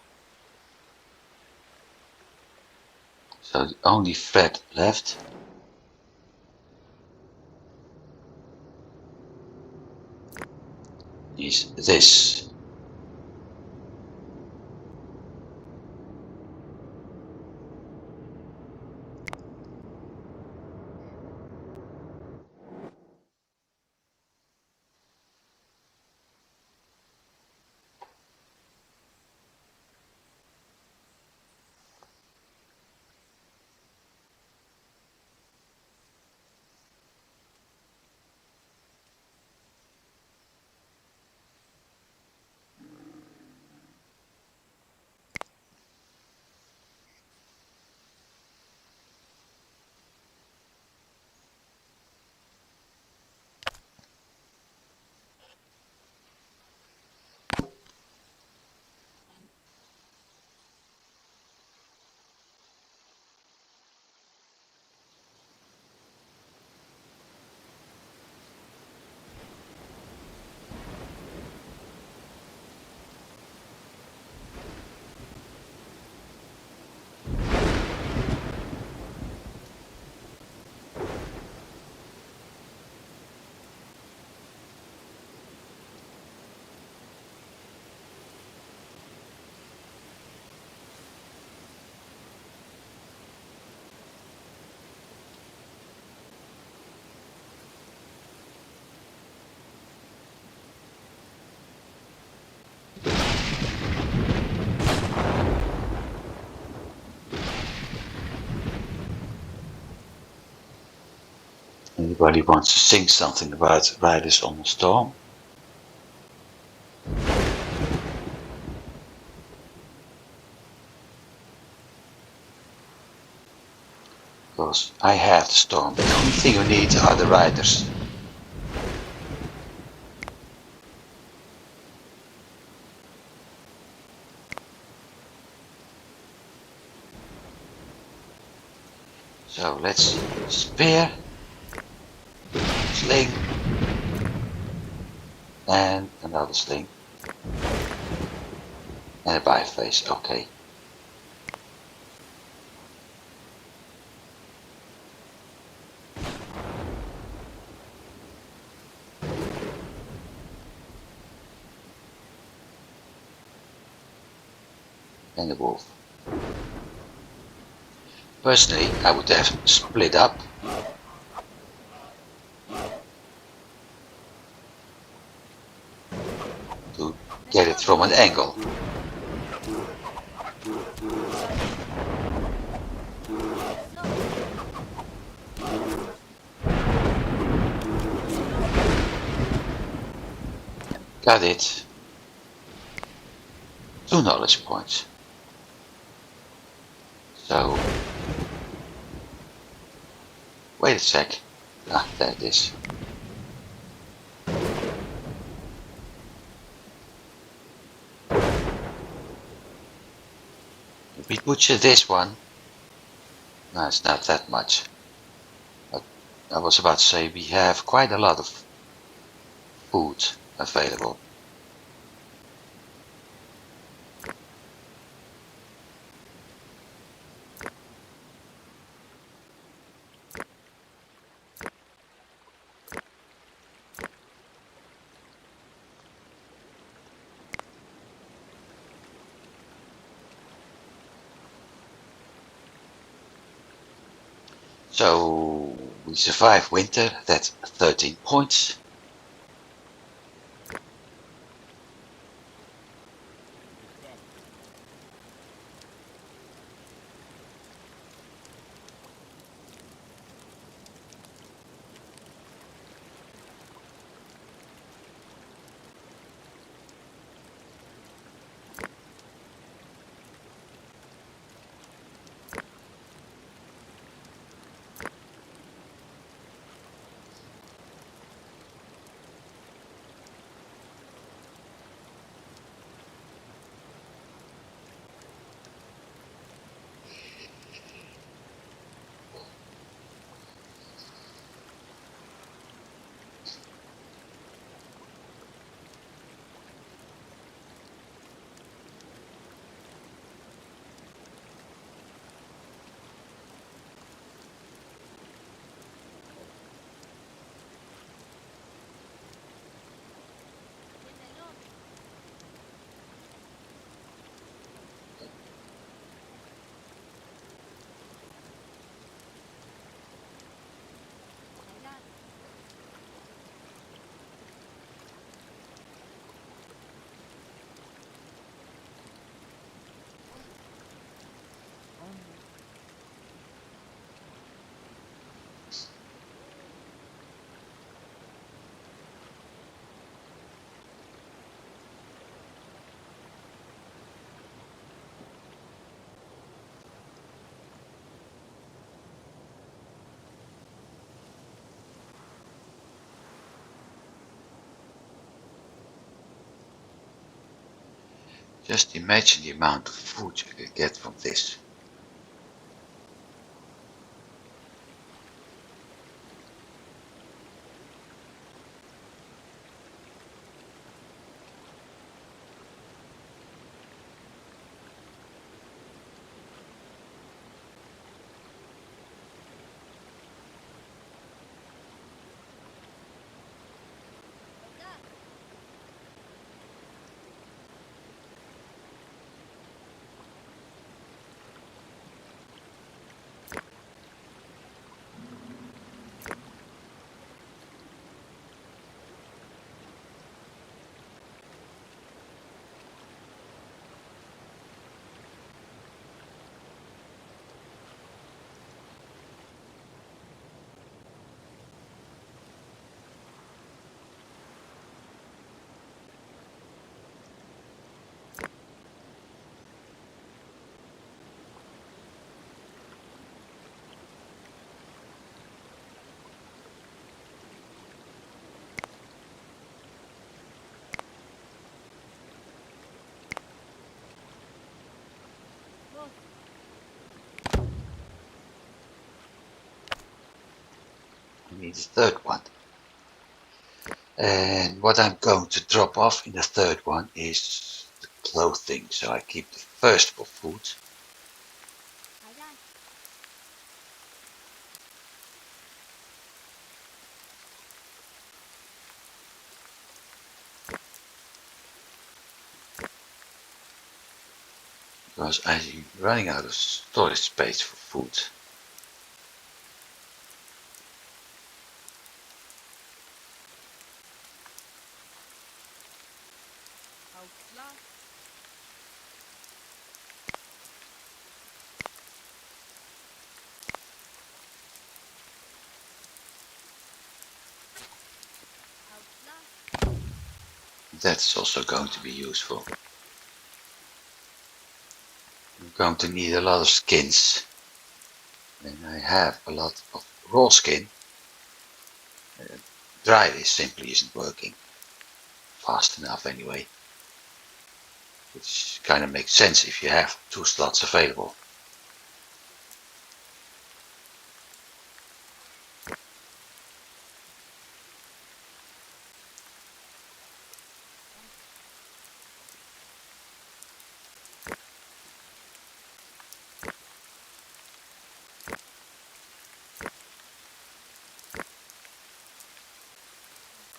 So the only threat left is this. Anybody wants to sing something about Riders on the Storm? Because I have the storm. The only thing you need are the riders. So let's see. Spear, sling, and another sling. And a biface, okay. And the wolf. Personally, I would have split up to get it from an angle. Got it. 2 knowledge points. So, wait a sec. Ah, there it is. If we butcher this one, no, it's not that much. But I was about to say we have quite a lot of food available. So we survive winter, that's 13 points. Just imagine the amount of food you can get from this. I need the third one. And what I'm going to drop off in the third one is the clothing. So I keep the first for food. Because I'm running out of storage space for food. Houtslag. Houtslag. That's also going to be useful. I'm going to need a lot of skins. And I have a lot of raw skin. Dry this simply isn't working fast enough anyway. Which kind of makes sense if you have 2 slots available.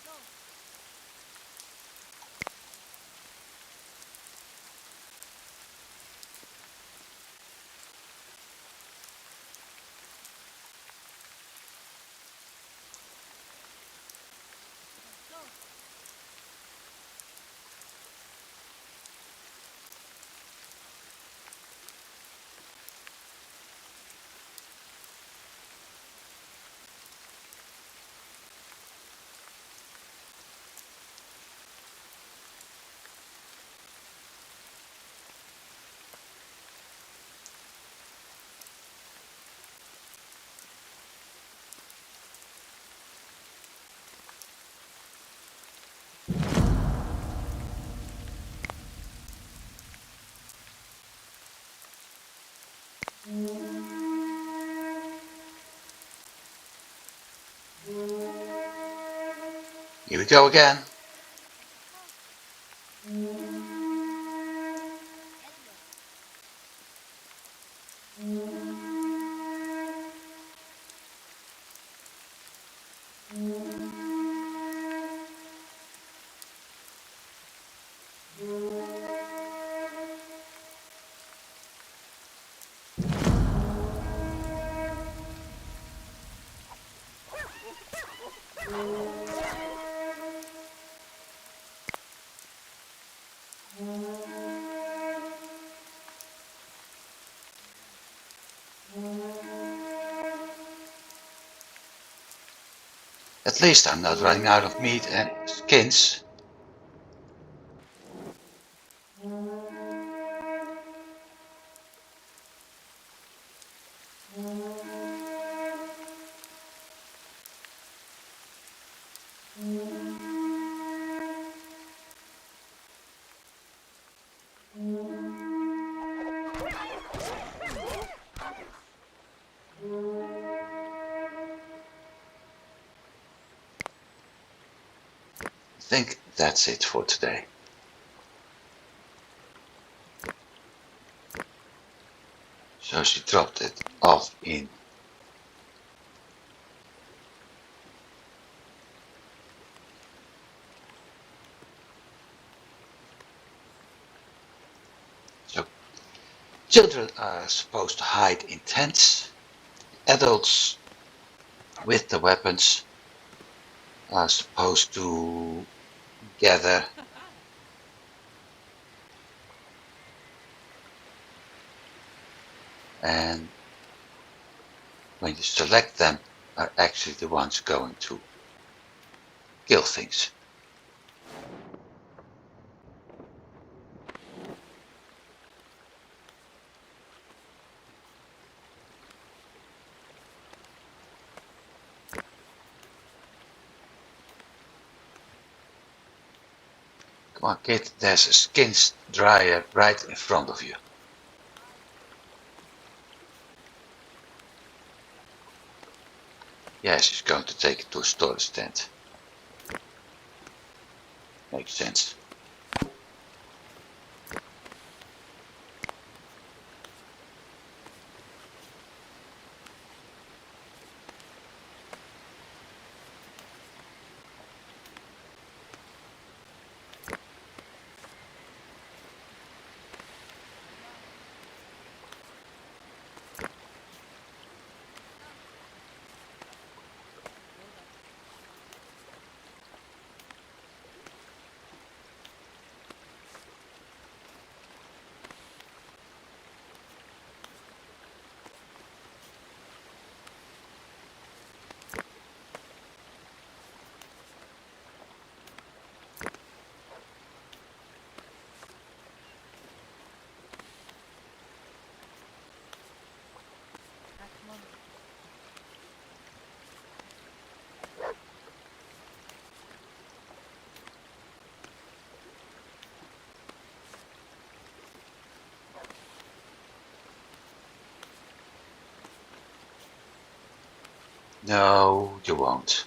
Houtslag. Houtslag. Here we go again. Houtslag. Edler. At least I'm not running out of meat and skins. I think that's it for today. So she dropped it off in so children are supposed to hide in tents. Adults with the weapons are supposed to gather and when you select them are actually the ones going to kill things. Come on kid, there's a skin dryer right in front of you. Yeah, she's going to take it to a storage tent. Makes sense. No, you won't.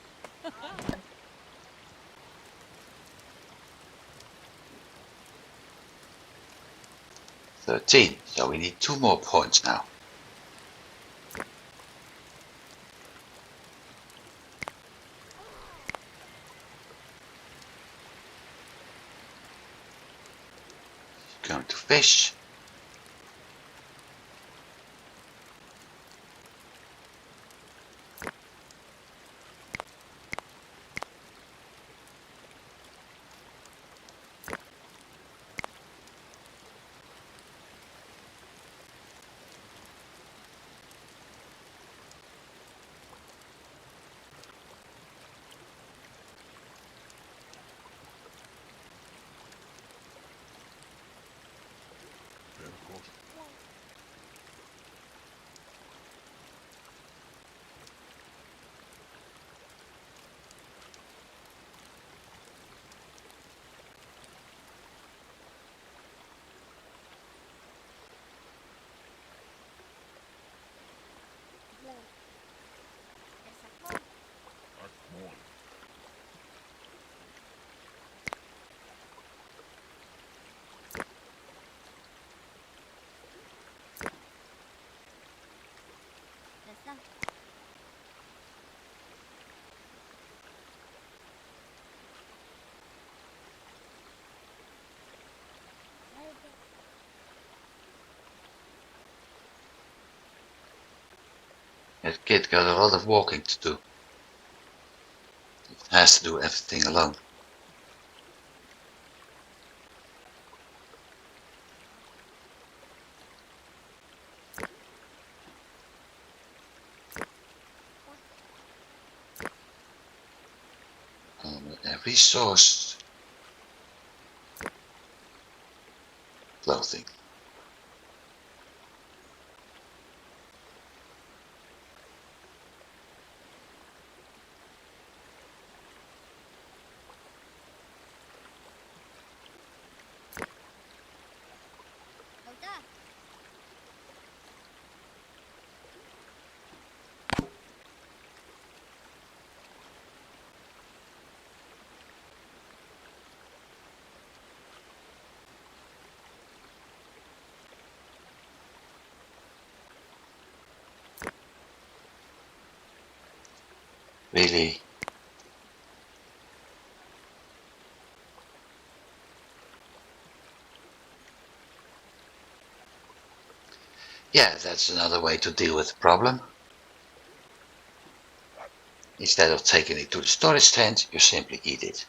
13. So we need 2 more points now. Going to fish. That kid got a lot of walking to do. It has to do everything alone. Resource clothing. Really? Yeah, that's another way to deal with the problem. Instead of taking it to the storage tent, you simply eat it.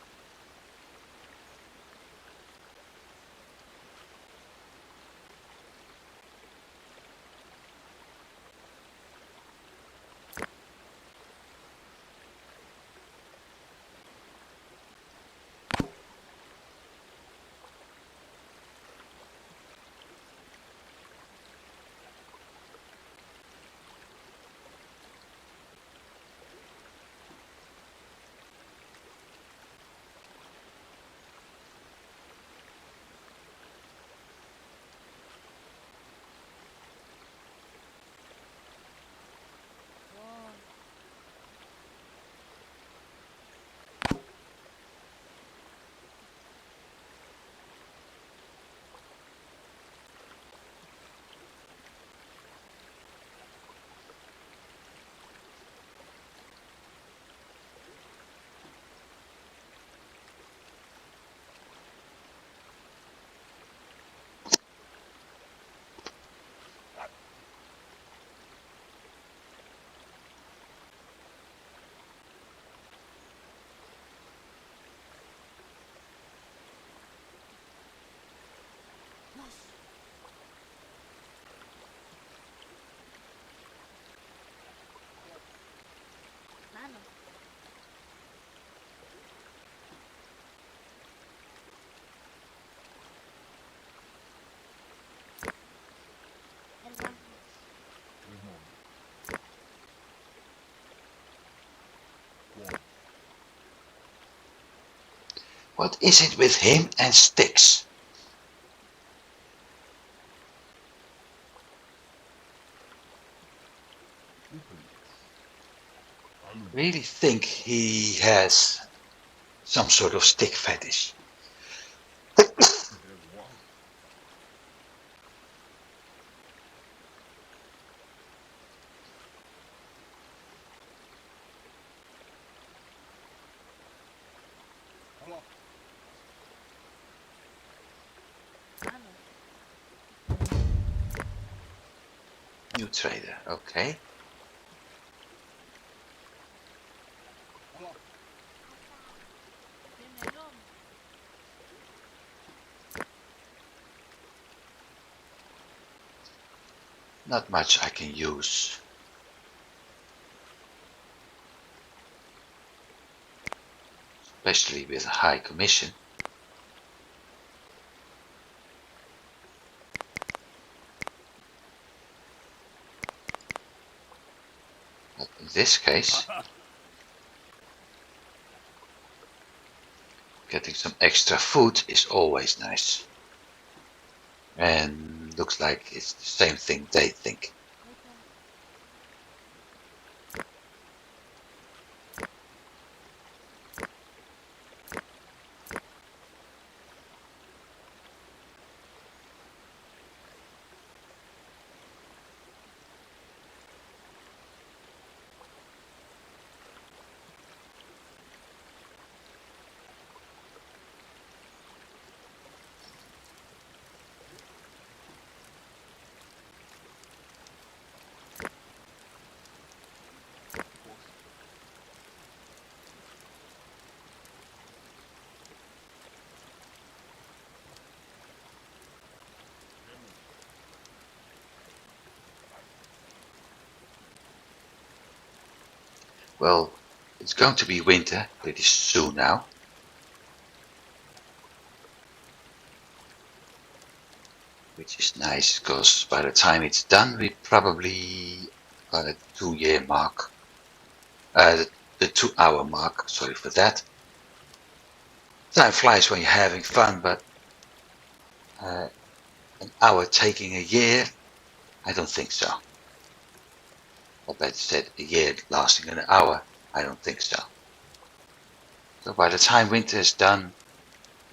Mammoth. What is it with him and sticks? really think he has some sort of stick fetish. Mammoth. New trader, okay. Leave me alone. Not much I can use. Especially with a high commission. But in this case, getting some extra food is always nice. And looks like it's the same thing they think. Later. Well, it's going to be winter pretty soon now. Which is nice because by the time it's done, we probably got a 2-year mark. The 2-hour mark, sorry for that. Time flies when you're having fun, but an hour taking a year, I don't think so. Or better said, a year lasting an hour, I don't think so. So by the time winter is done,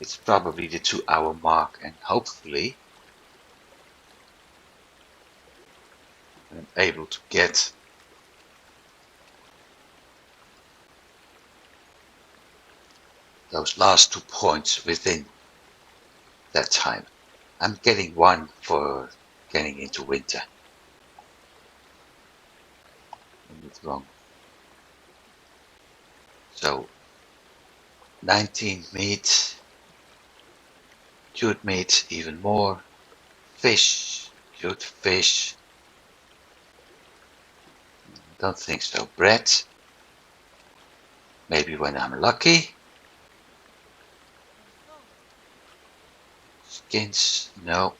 it's probably the 2-hour mark, and hopefully I'm able to get those last 2 points within that time. I'm getting 1 for getting into winter. I'm not wrong. So 19 meat, cured meat even more, fish, cured fish, don't think so. Bread, maybe when I'm lucky. Let's go. Skins, no.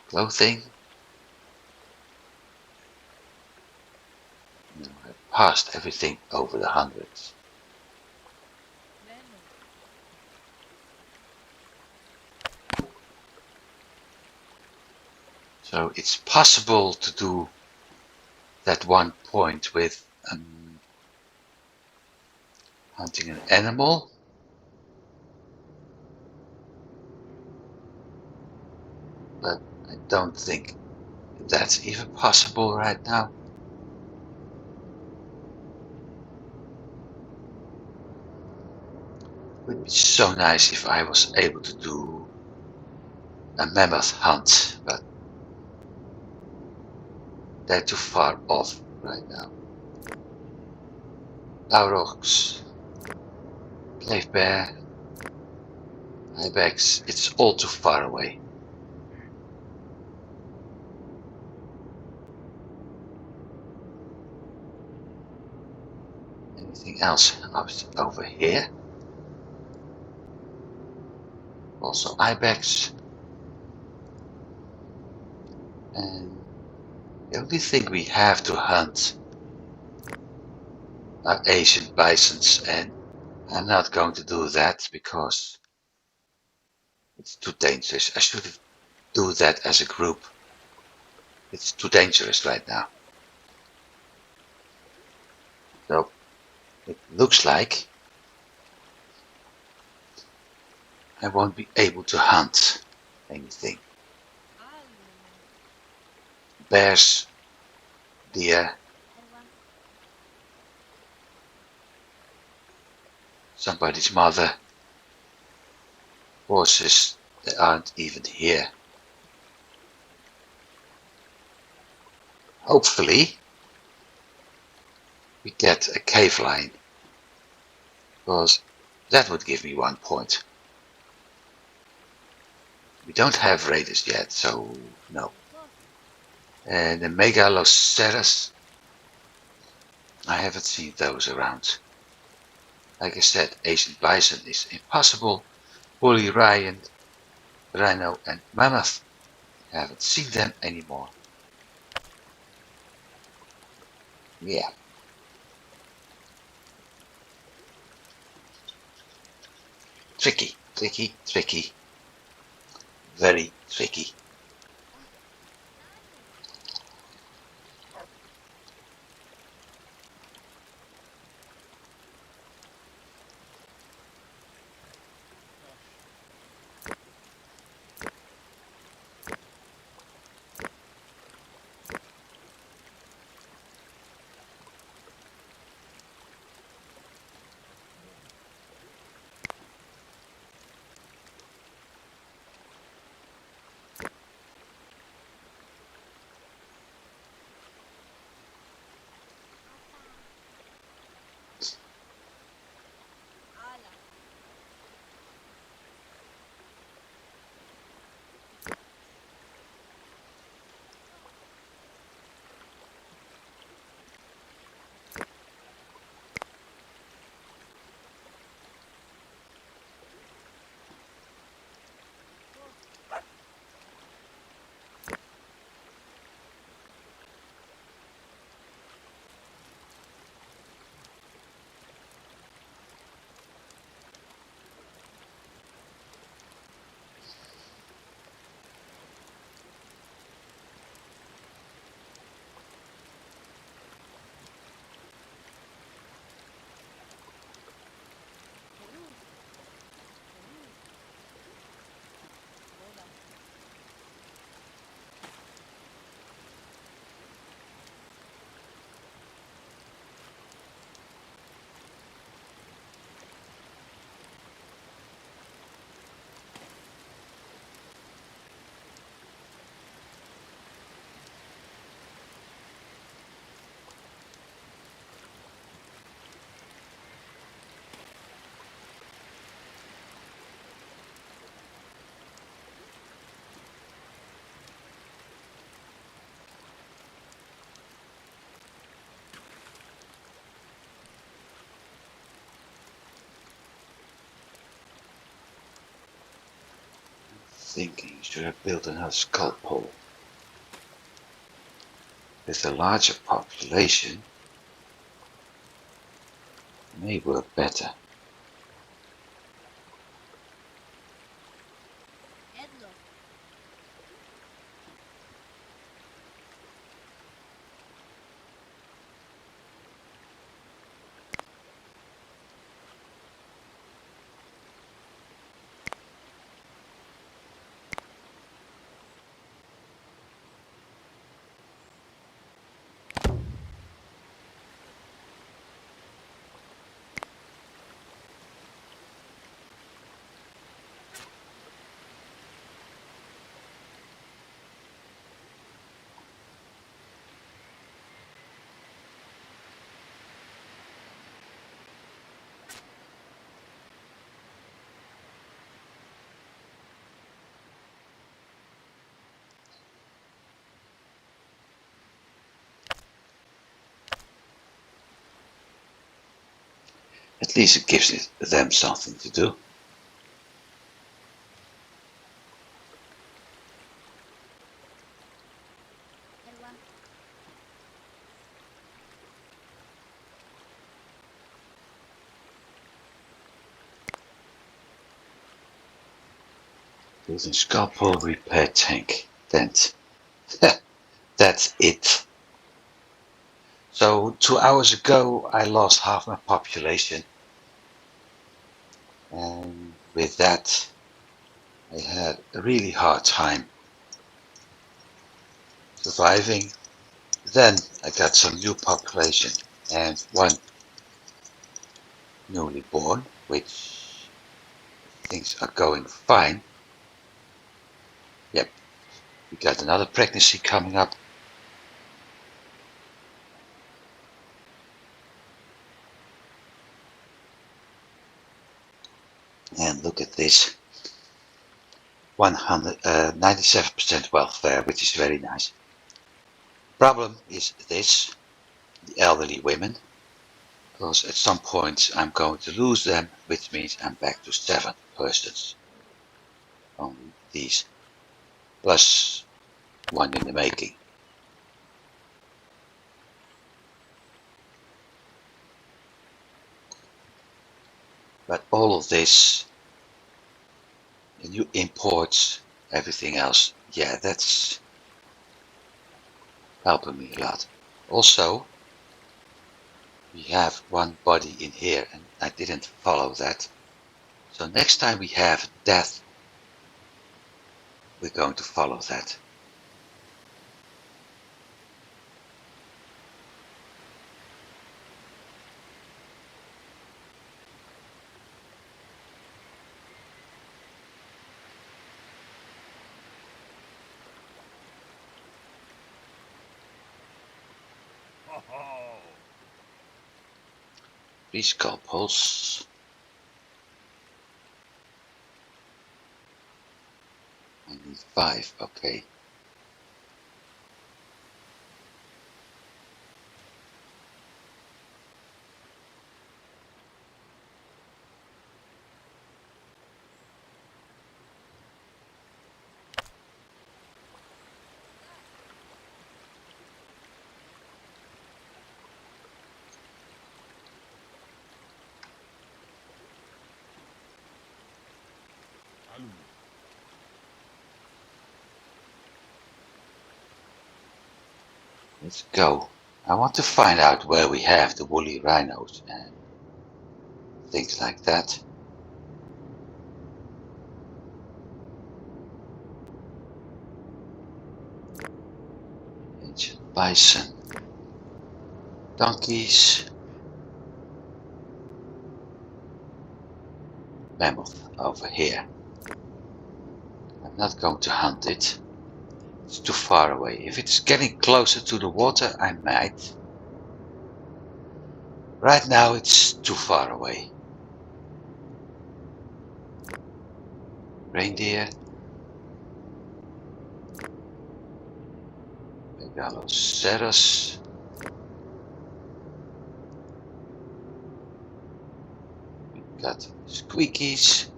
Clothing, no. I passed everything over the hundreds. Mammoth. So it's possible to do that 1 point with hunting an animal. But I don't think that's even possible right now. It would be so nice if I was able to do a mammoth hunt, but they're too far off right now. Aurochs, cave bear, ibex, it's all too far away. Anything else over here? Also ibex. And the only thing we have to hunt are Asian bisons, and I'm not going to do that because it's too dangerous. I should do that as a group. It's too dangerous right now. So it looks like I won't be able to hunt anything. Allo. Bears, deer, Elva. somebody's mother, horses that aren't even here. Hopefully we get a cave lion, because that would give me 1 point. We don't have raiders yet, so no. Elfos. And the megaloceros, I haven't seen those around. Like I said, Asian bison is impossible. Woolly rhino and mammoth, I haven't seen them anymore. Yeah, tricky, tricky, tricky. Very tricky. Nano. Gosh. Papa. Ala. Elfos. Peru. Peru. Bola. Thinking, should I build another skull pole? With a larger population, may work better. Edlo. At least it gives them something to do. Elva. Building skull pole, repair tank, tent. That's it. So 2 hours ago I lost half my population, and with that I had a really hard time surviving. Then I got some new population and one newly born, which things are going fine. Yep, we got another pregnancy coming up. And look at this, 97% welfare, which is very nice. Problem is this, the elderly women, because at some point I'm going to lose them, which means I'm back to 7 persons. Only these, plus one in the making. But all of this, the new imports, everything else, yeah, that's helping me a lot. Also, we have one body in here and I didn't follow that. So next time we have death, we're going to follow that. Please call pulse. I need 5, okay. Let's go. I want to find out where we have the woolly rhinos and things like that. Ancient bison. Donkeys. Mammoth over here. I'm not going to hunt it. It's too far away. If it's getting closer to the water, I might. Right now it's too far away. Reindeer. Megaloceros. We got squeakies.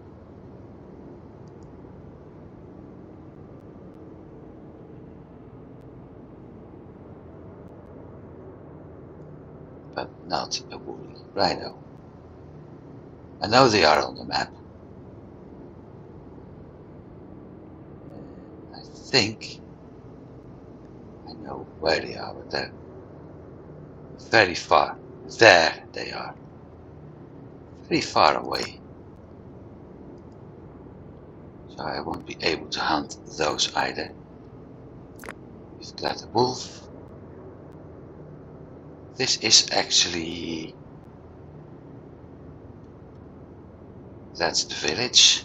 But not a woolly rhino. I know they are on the map. I think I know where they are, but they're very far. There they are. Very far away. So I won't be able to hunt those either. We've got a wolf. This is actually... that's the village.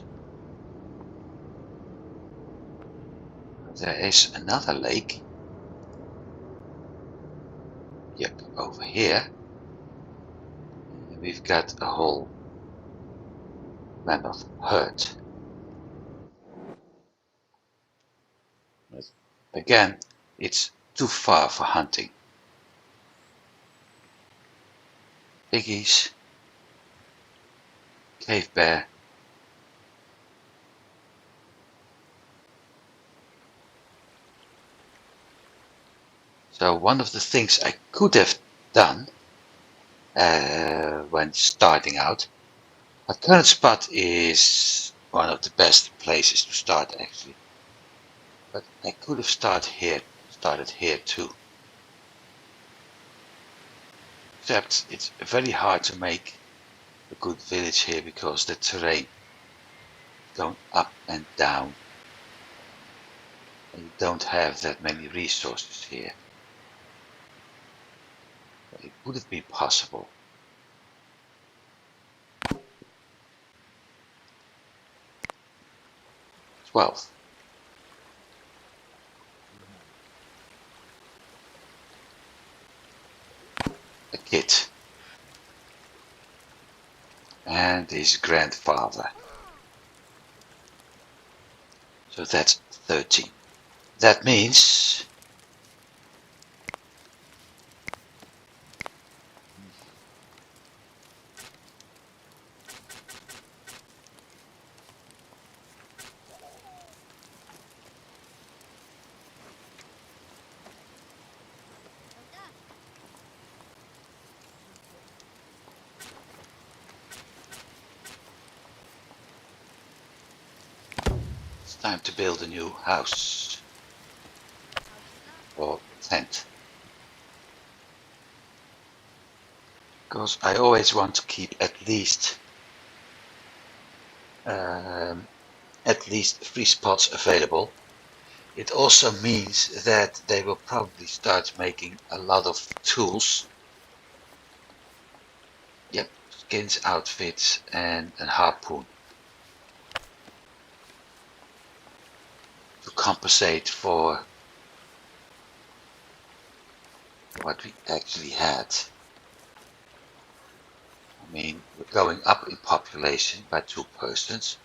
There is another lake. Yep, over here. And we've got a whole mammoth herd. But again, it's too far for hunting. Piggies. Cave bear. So one of the things I could have done when starting out, my current spot is one of the best places to start actually, but I could have started here too. Except it's very hard to make a good village here because the terrain going up and down, and you don't have that many resources here. But it would be possible. 12. A kid and his grandfather. So that's 13. That means What's that? it's time to build a new house or tent. Because I always want to keep at least 3 spots available. It also means that they will probably start making a lot of tools. Yep, skins, outfits, and a harpoon to compensate for what we actually had. I mean, we're going up in population by 2 persons,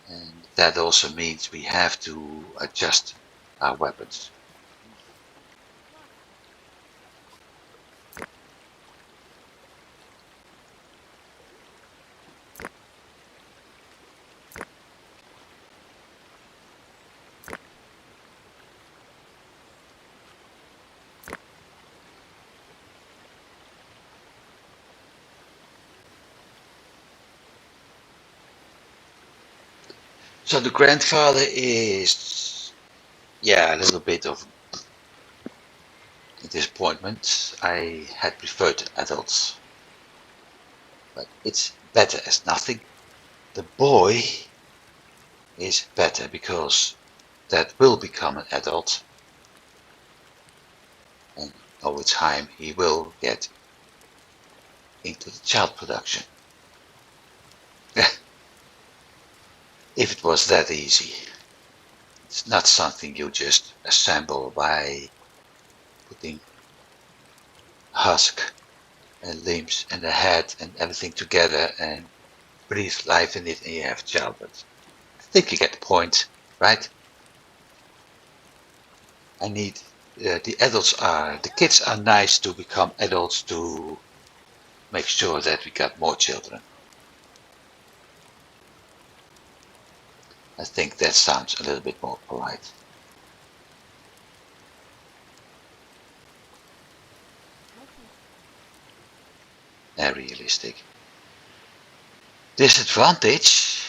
and that also means we have to adjust our weapons. So the grandfather is, yeah, a little bit of a disappointment. I had preferred adults, but it's better as nothing. The boy is better because that will become an adult, and over time he will get into the child production. If it was that easy. It's not something you just assemble by putting husk and limbs and a head and everything together and breathe life in it and you have childhood. I think you get the point, right? I need the kids are nice to become adults to make sure that we got more children. I think that sounds a little bit more polite and realistic. Disadvantage: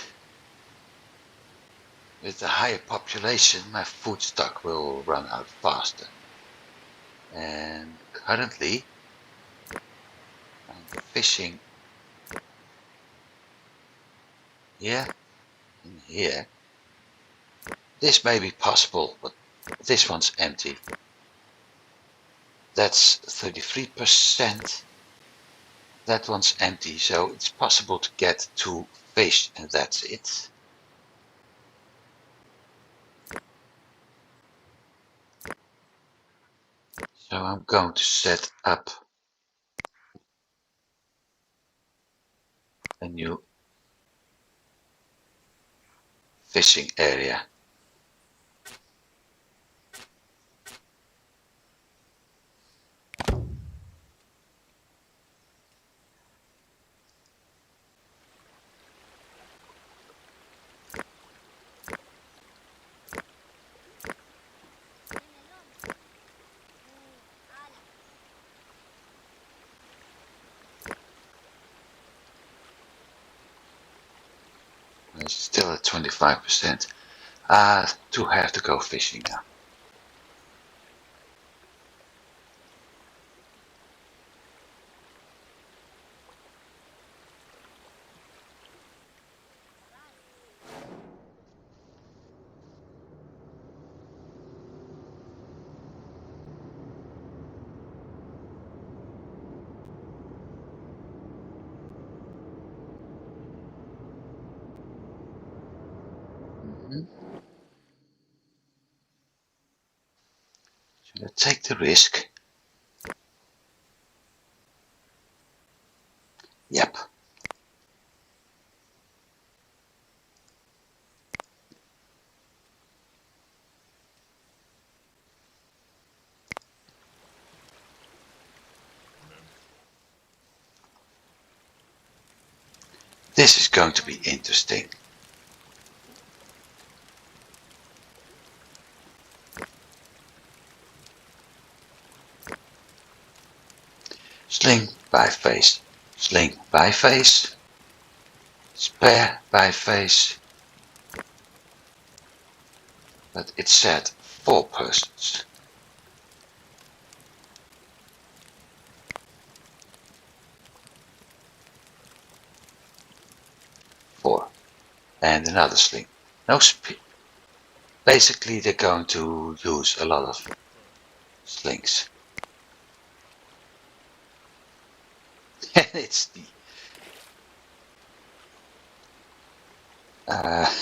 with the higher population, my food stock will run out faster. And currently, I'm fishing here and here. This may be possible, but this one's empty. That's 33%. That one's empty, so it's possible to get 2 fish, and that's it. So I'm going to set up a new fishing area. It's still at 25%. To have to go fishing now. Should I take the risk? Yep. This is going to be interesting. Sling by face, sling by face, spare by face. But it said 4 persons. Four. And another sling. No speed. Basically, they're going to use a lot of slings. And it's the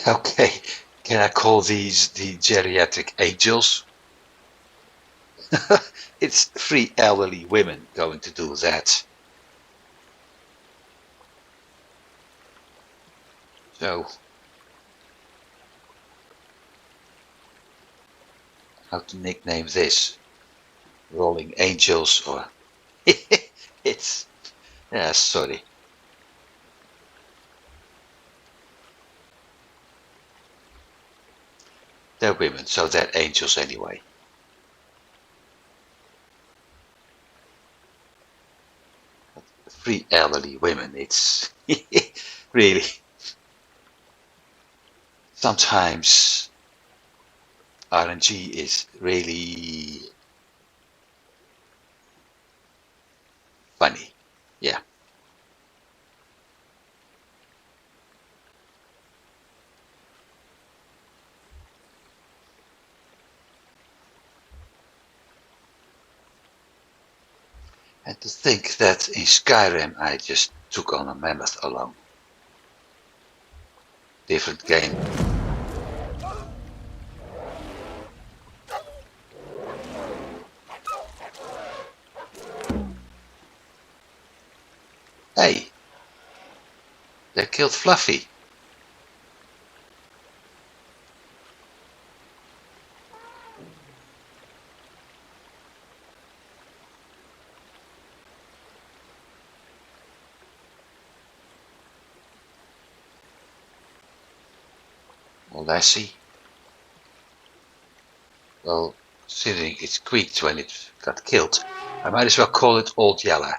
okay, can I call these the Geriatric Angels? It's 3 elderly women going to do that. So, how to nickname this? Rolling Angels or... It's... Yeah, sorry. They're women, so they're angels anyway. But 3 elderly women, it's... really... Sometimes RNG is really funny. Yeah. And to think that in Skyrim I just took on a Mammoth alone. Different game. Hey! They killed Fluffy. Or Lassie. Well, considering it squeaked when it got killed, I might as well call it Old Yeller.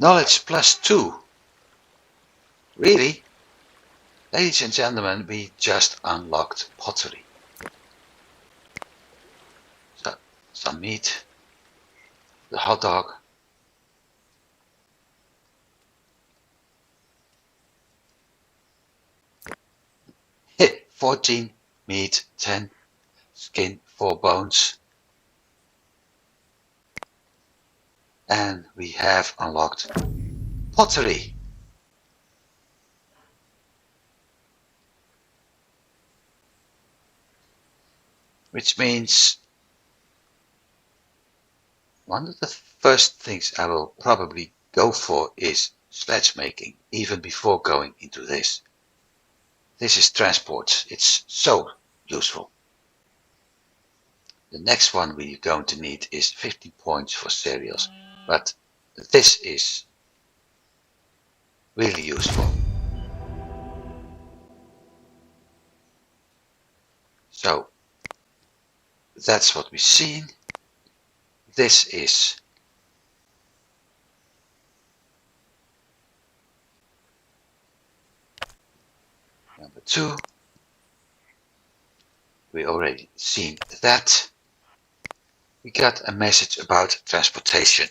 Knowledge +2. Really? Ladies and gentlemen, we just unlocked pottery. So, some meat. The hot dog. Heh, 14 meat, 10 skin, 4 bones. And we have unlocked pottery. Which means one of the first things I will probably go for is sledge making, even before going into this. This is transport. It's so useful. The next one we're going to need is 50 points for cereals, but this is really useful. So that's what we've seen. This is number 2. We already seen that. We got a message about transportation.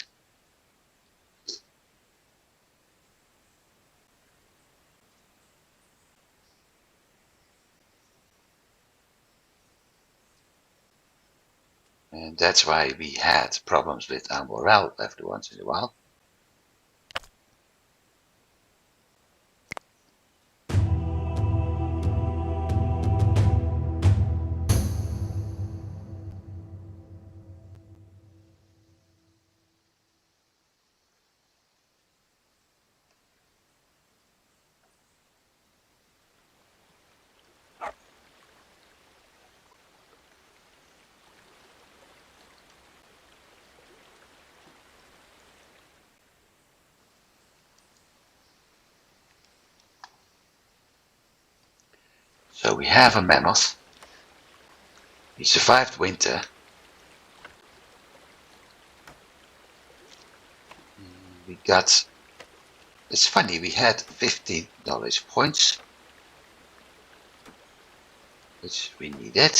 And that's why we had problems with our morale every once in a while. So we have a mammoth. He survived winter. We got, it's funny, we had 15 knowledge points, which we needed.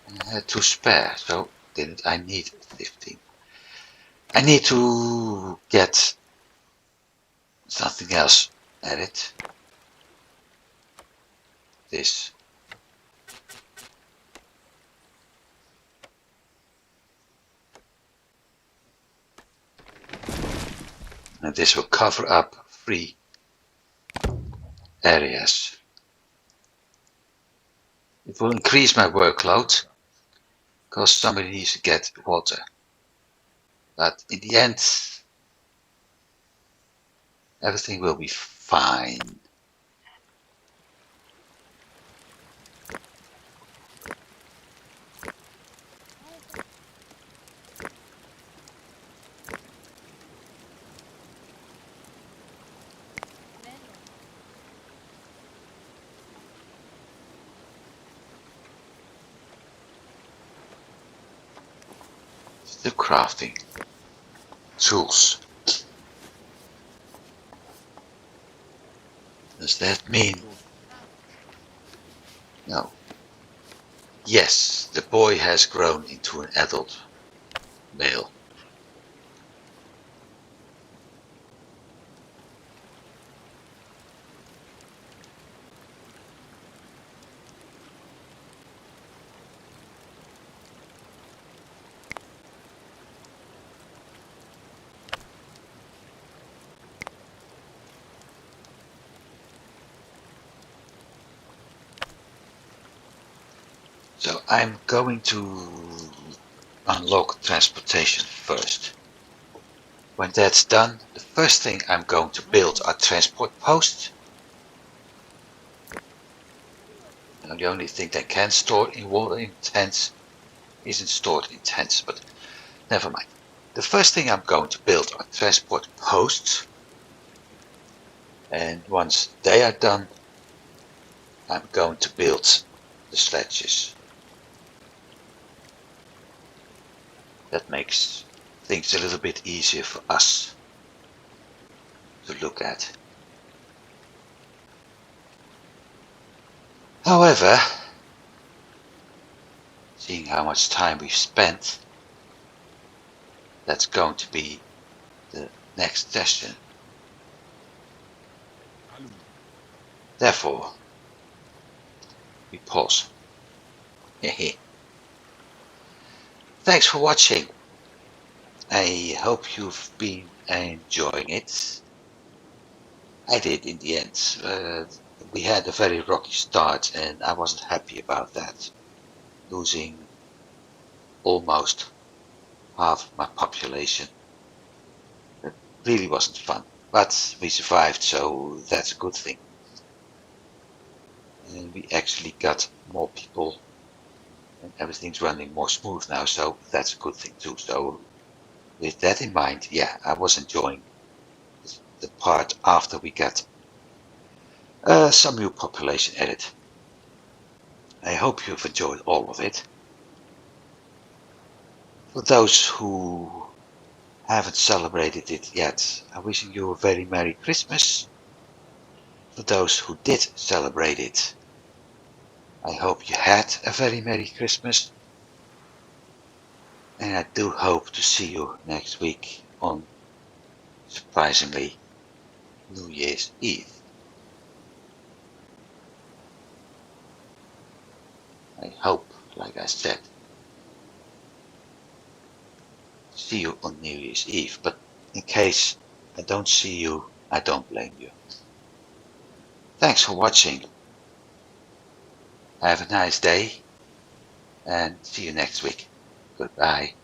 And I had to spare, so didn't I need 15? I need to get something else added. This. And this will cover up 3 areas. It will increase my workload because somebody needs to get water. But in the end, everything will be fine. Still crafting tools. Does that mean? No. Yes, the boy has grown into an adult male. So I'm going to unlock transportation first. When that's done, the first thing I'm going to build are transport posts. Now the only thing they can store in water in tents isn't stored in tents, but never mind. The first thing I'm going to build are transport posts. And once they are done, I'm going to build the sledges. That makes things a little bit easier for us to look at. However, seeing how much time we've spent, that's going to be the next session. Therefore, we pause. Thanks for watching. I hope you've been enjoying it. I did in the end. We had a very rocky start and I wasn't happy about that. Losing almost half my population. It really wasn't fun. But we survived, so that's a good thing. And we actually got more people and everything's running more smooth now, so that's a good thing too. So with that in mind, yeah, I was enjoying the part after we got some new population added. I hope you've enjoyed all of it. For those who haven't celebrated it yet, I'm wishing you a very Merry Christmas. For those who did celebrate it, I hope you had a very Merry Christmas. And I do hope to see you next week on, surprisingly, New Year's Eve. I hope, like I said, see you on New Year's Eve. But in case I don't see you, I don't blame you. Thanks for watching. Have a nice day and see you next week. Goodbye.